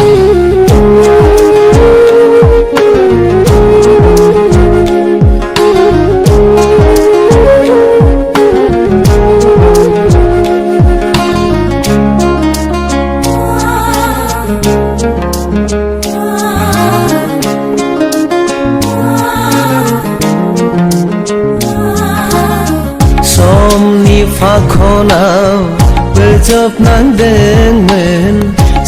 Speaker 1: फाखनाव बोजबनांदोंमोन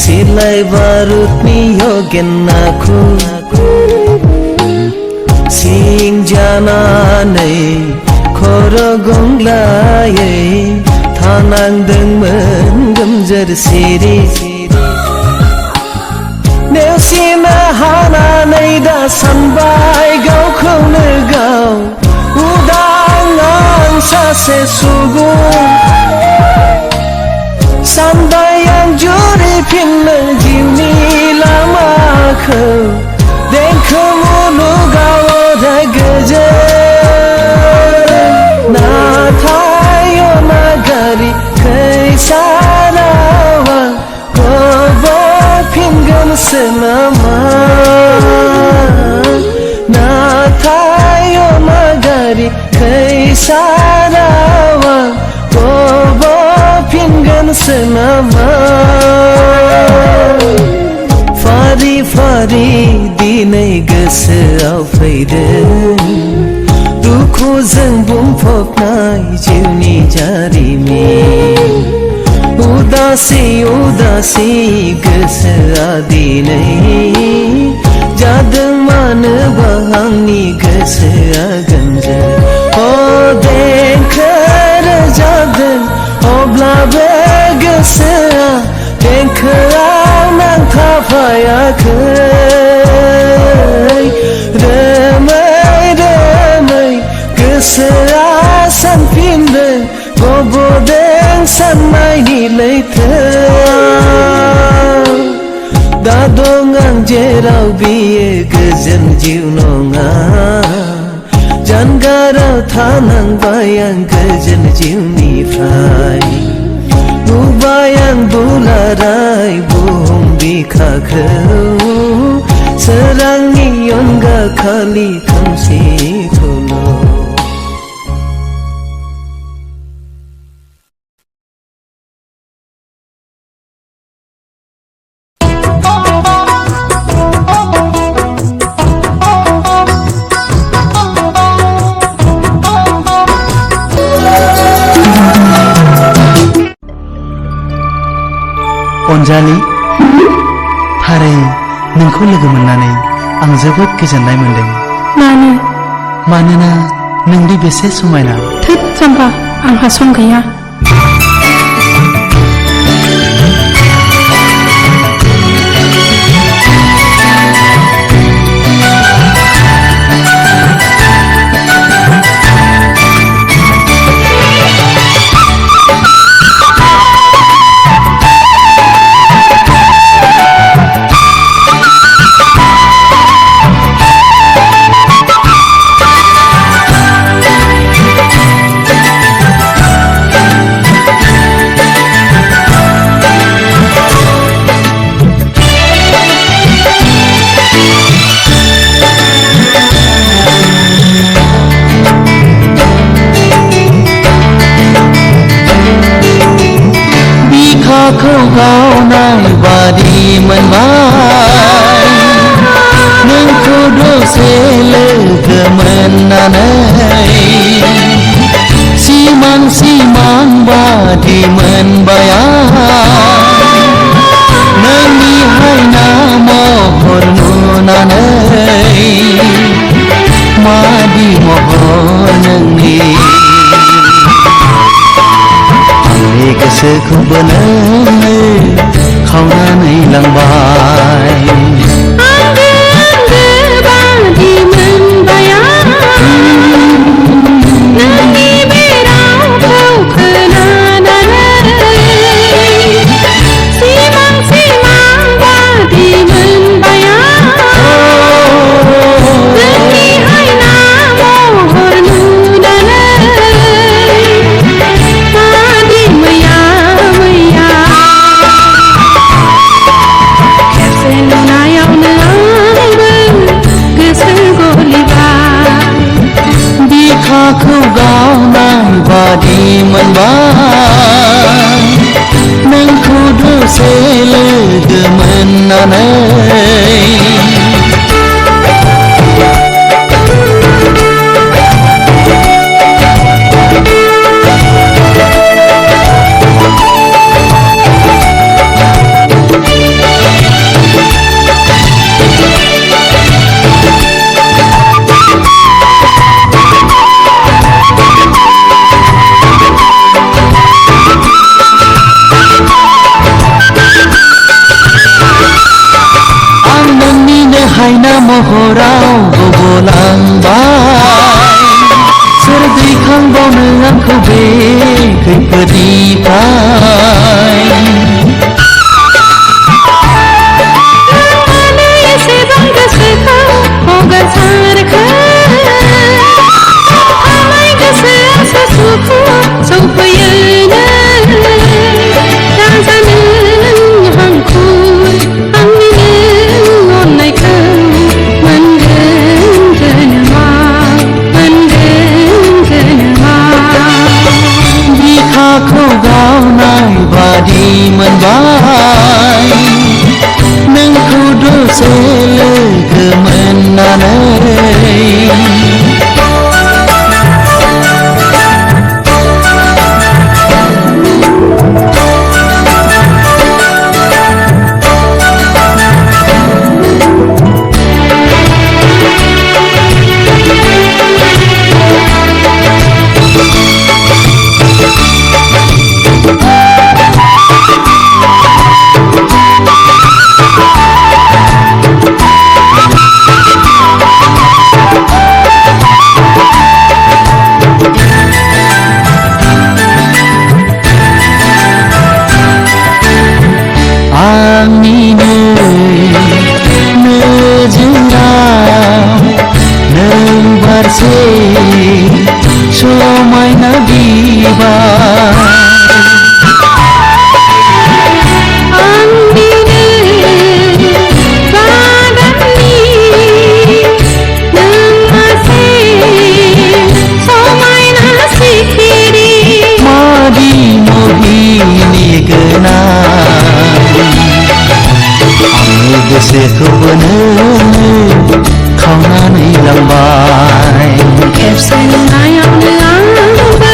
Speaker 1: सिलाइ बारुदनि अगेनाखौ सिं जानानै खर' गंग्लायै थानांदोंमोन गोमजोर सिरि नेवसिनो हानानै दा सानबाय गावखौनो गाव उदां आं सासे सुबुं सानबाय आं जुरिफिननो जिउनि लामाखौ देंखो मुलुगाव अराय गोजोन नाथाय अनागारि खैसाराव आं गबोफिनगोनसो नामा नाथाय अनागारि खैसाराव आं गबोफिनगोनसो नामा फारि फारि दिनै गोसोआव फैदों दुखुजों बुंफबनाय जिउनि जारिमिन उदासि उदासि गोसोआ दिनै जादों मानोबा आंनि गोसोआ गोमजोर देंखो रोजाबदों अब्लाबो गोसोआ देंखोआव नांथाफायाखै रोमै रोमै गोसोआ सानफिनदों गबोदों साननायनि लैथोआव दा दं आं जेराव बियो गोजोन जिउ नङा जानगाराव थानांबाय आं गोजोन जिउनिफ्राय नुबाय आं दुलाराय बुहुम बिखाखौ सोरांनि अनगा खालि खोमसिखौल' अनजालि थारै नोंखौ लोगो मोननानै आं जोबोद गोजोननाय मोनदों मानोना नोंनि बेसे समायना
Speaker 6: थोद जाम्बा आंहा सम गैया
Speaker 1: मादि महर नोंनि आंनि गोसोखौबो नोंनो खावनानै लांबाय
Speaker 6: बादि मोनबाय नोंनि बे रावखौ खोनानानै सिमां सिमां बादि मोनबाय नोंनि हायना महर नुनानै बादि मैया मैया खेबसे नुनायावनो आंबो गोसो गलिबाय
Speaker 1: बिखाखौ गावनाय बादि मोनबाय नोंखौ दसे लोगो मोननानै हायना महराव गबलांबाय सोर दैखांबावनो आंखौ बे खैफोदनिफ्राय
Speaker 6: मानो एसेबां गोसोखौ हगारसारखो आंनि गोसोआसो सुखु सौफैयोनो राजानो नों हांखुर आंनिनो अननायखौ
Speaker 1: बिखाखौ गावनाय बादि मोनबाय नोंखौ दसे लोगो मोननानै आंनिनो नोजोराव नों बारसे समायना बिबार
Speaker 6: आंनिनो बागाननि नों मासे समायना सिखिरि
Speaker 1: मादि मोहिनी गोनां आंनि गोसोखौबो नोङो खावनानै लांबाय
Speaker 6: खेबसे नुनायावनो आंबो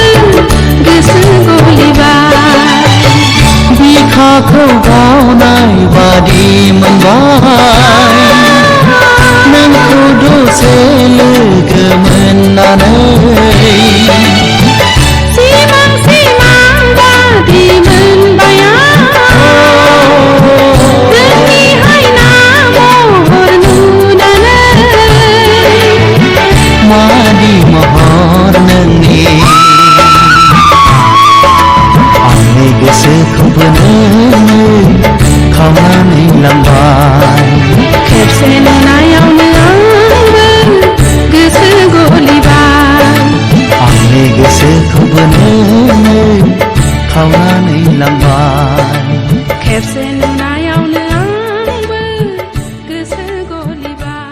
Speaker 6: गोसो गलिबाय
Speaker 1: बिखाखौ गावनाय बादि मोनबाय नोंखौ दसे लोगो मोननानै
Speaker 6: सिमां सिमां बादि मोनबाय नोंनि हायना महर नुनानै
Speaker 1: मादि महर नोंनि आंनि गोसोखौबो नोङो खावनानै लांबाय
Speaker 6: खेबसे नुनायावनो आंबो गोसो गलिबाय
Speaker 1: आंनि गोसोखौबो नोङो खावनानै लांबाय
Speaker 6: खेबसे नुनायावनो आंबो गोसो गलिबाय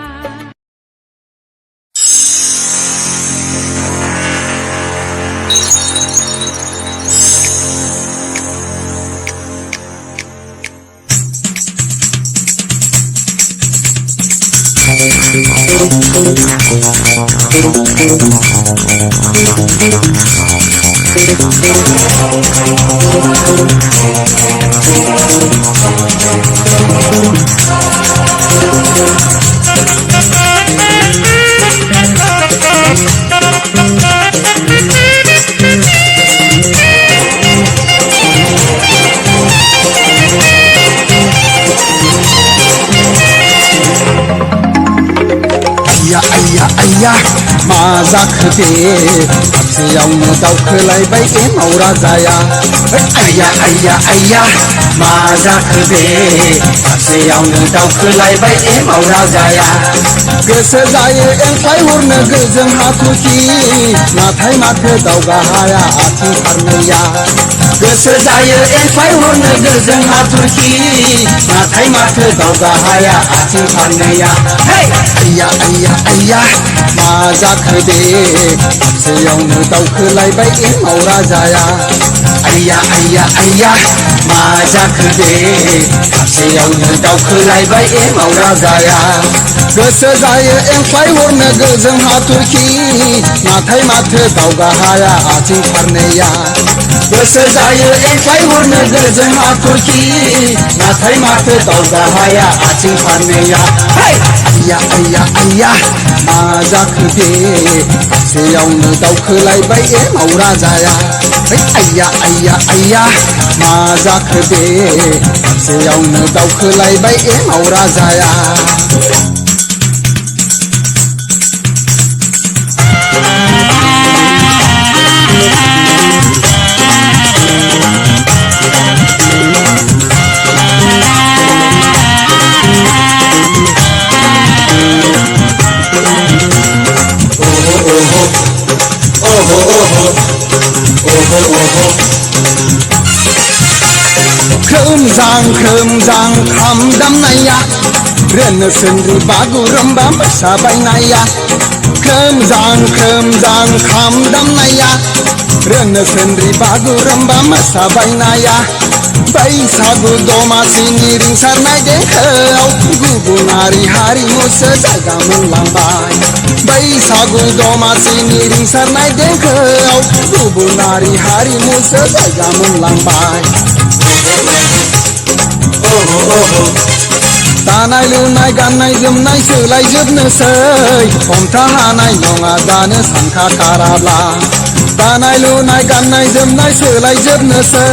Speaker 7: आइया मा जाखो दे खाबसेयावनो दावखोलायबाय एमाव राजाया आइया मा जाखो दे खाबसेयावनो दावखोलायबाय एमाव राजाया गोसो जायो एंख्लाय हरनो गोजों हाथरखि नाथाय माथो दावगा हाया आथिं फारनैया गोसो जायो एंख्लाय हरनो गोजों हाथरखि नाथाय माथो दावगा हाया आथिं फारनैया आइया मा जाखो दे खाबसेयावनो दावखोलायबाय एमाव राजाया आइया मा जाखो दे खाबसेयावनो दावखोलायबाय एमाव राजाया गोसो जायो एंख्लाय हरनो गोजों हाथरखि नाथाय माथो दावगा हाया आथिं फारनैया गोसो जायो एंख्लाय हरनो गोजों हाथरखि नाथाय माथो दावगा हाया आथिं फारनैया आइया मा जाखो दे खाबसेयावनो दावखोलायबाय एमाव राजाया आइया मा जाखो दे खाबसेयावनो दावखोलायबाय एमाव राजाया खोमजां खाम दामनाया रेनो सोंद्रि बागुरुम्बा मोसाबायनाया खोमजां खाम दामनाया रेनो सोंद्रि बागुरुम्बा मोसाबायनाया बैसागु दमासिनि रिंसारनाय देंखोआव गुबुनारि हारिमुसो जायगा मोनलांबाय बैसागु दमासिनि रिंसारनाय देंखोआव गुबुनारि हारिमुसो जायगा मोनलांबाय दानाय लुनाय गाननाय जोमनाय सोलायजोबनोसै हमथा हानाय नङा दानो सानखाथाराब्ला दानाय लुनाय गाननाय जोमनाय सोलायजोबनोसै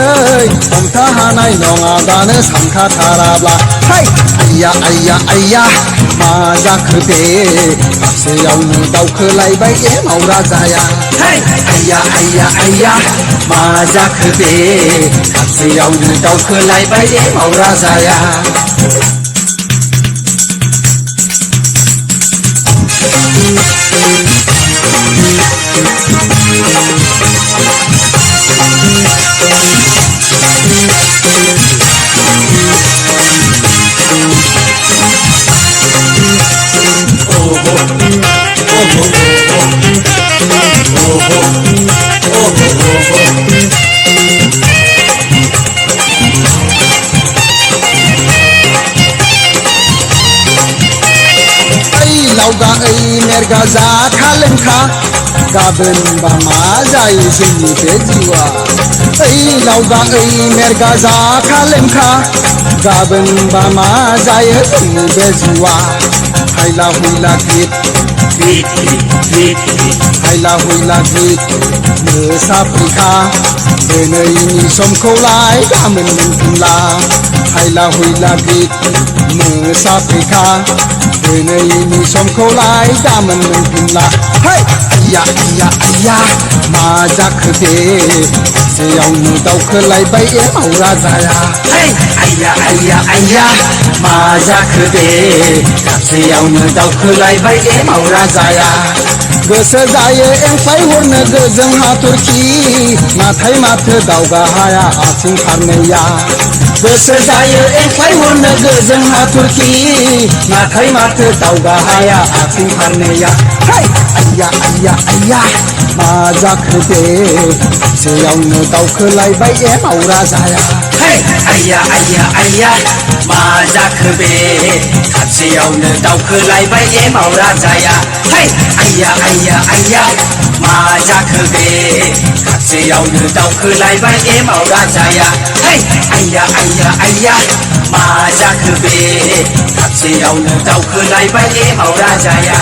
Speaker 7: हमथा हानाय नङा दानो सानखाथाराब्ला आइया मा जाखो दे खाबसेयावनो दावखोलायबाय एमाव राजाया आइया मा जाखो दे खाबसेयावनो दावखोलायबाय एमाव राजाया लावगा मेरगा जाखा लोंखा गाबोनबा मा जायो जोंनि बे जिउआ लावगा मेरगा जाखा लोंखा गाबोनबा मा जायो जोंनि बे जिउआ हायला हुइला गित हायला हुइला गित मोसा फैखा दिनैनि समखौलाय गाबोन मोनफिनला हायला हुइला गित मोसा फैखा दिनैनि समखौलाय गाबोन मोनफिनला आइया मा जाखो दे खाबसेयावनो दावखोलायबाय एमाव राजाया आइया मा जाखो दे खाबसेयावनो दावखोलायबाय एमाव राजाया गोसो जायो एंख्लाय हरनो गोजों हाथरखि नाथाय माथो दावगा हाया आथिं फारनैया गोसो जायो एंख्लाय हरनो गोजों हाथरखि नाथाय माथो दावगा हाया आथिं फारनैया आइया मा जाखो दे खाबसेयावनो दावखोलायबाय एमाव राजाया आइया मा जाखो बे खाबसेयावनो दावखोलायबाय एमाव राजाया आइया मा जाखो बे खाबसेयावनो दावखोलायबाय एमाव राजाया आइया मा जाखो बे खाबसेयावनो दावखोलायबाय एमाव राजाया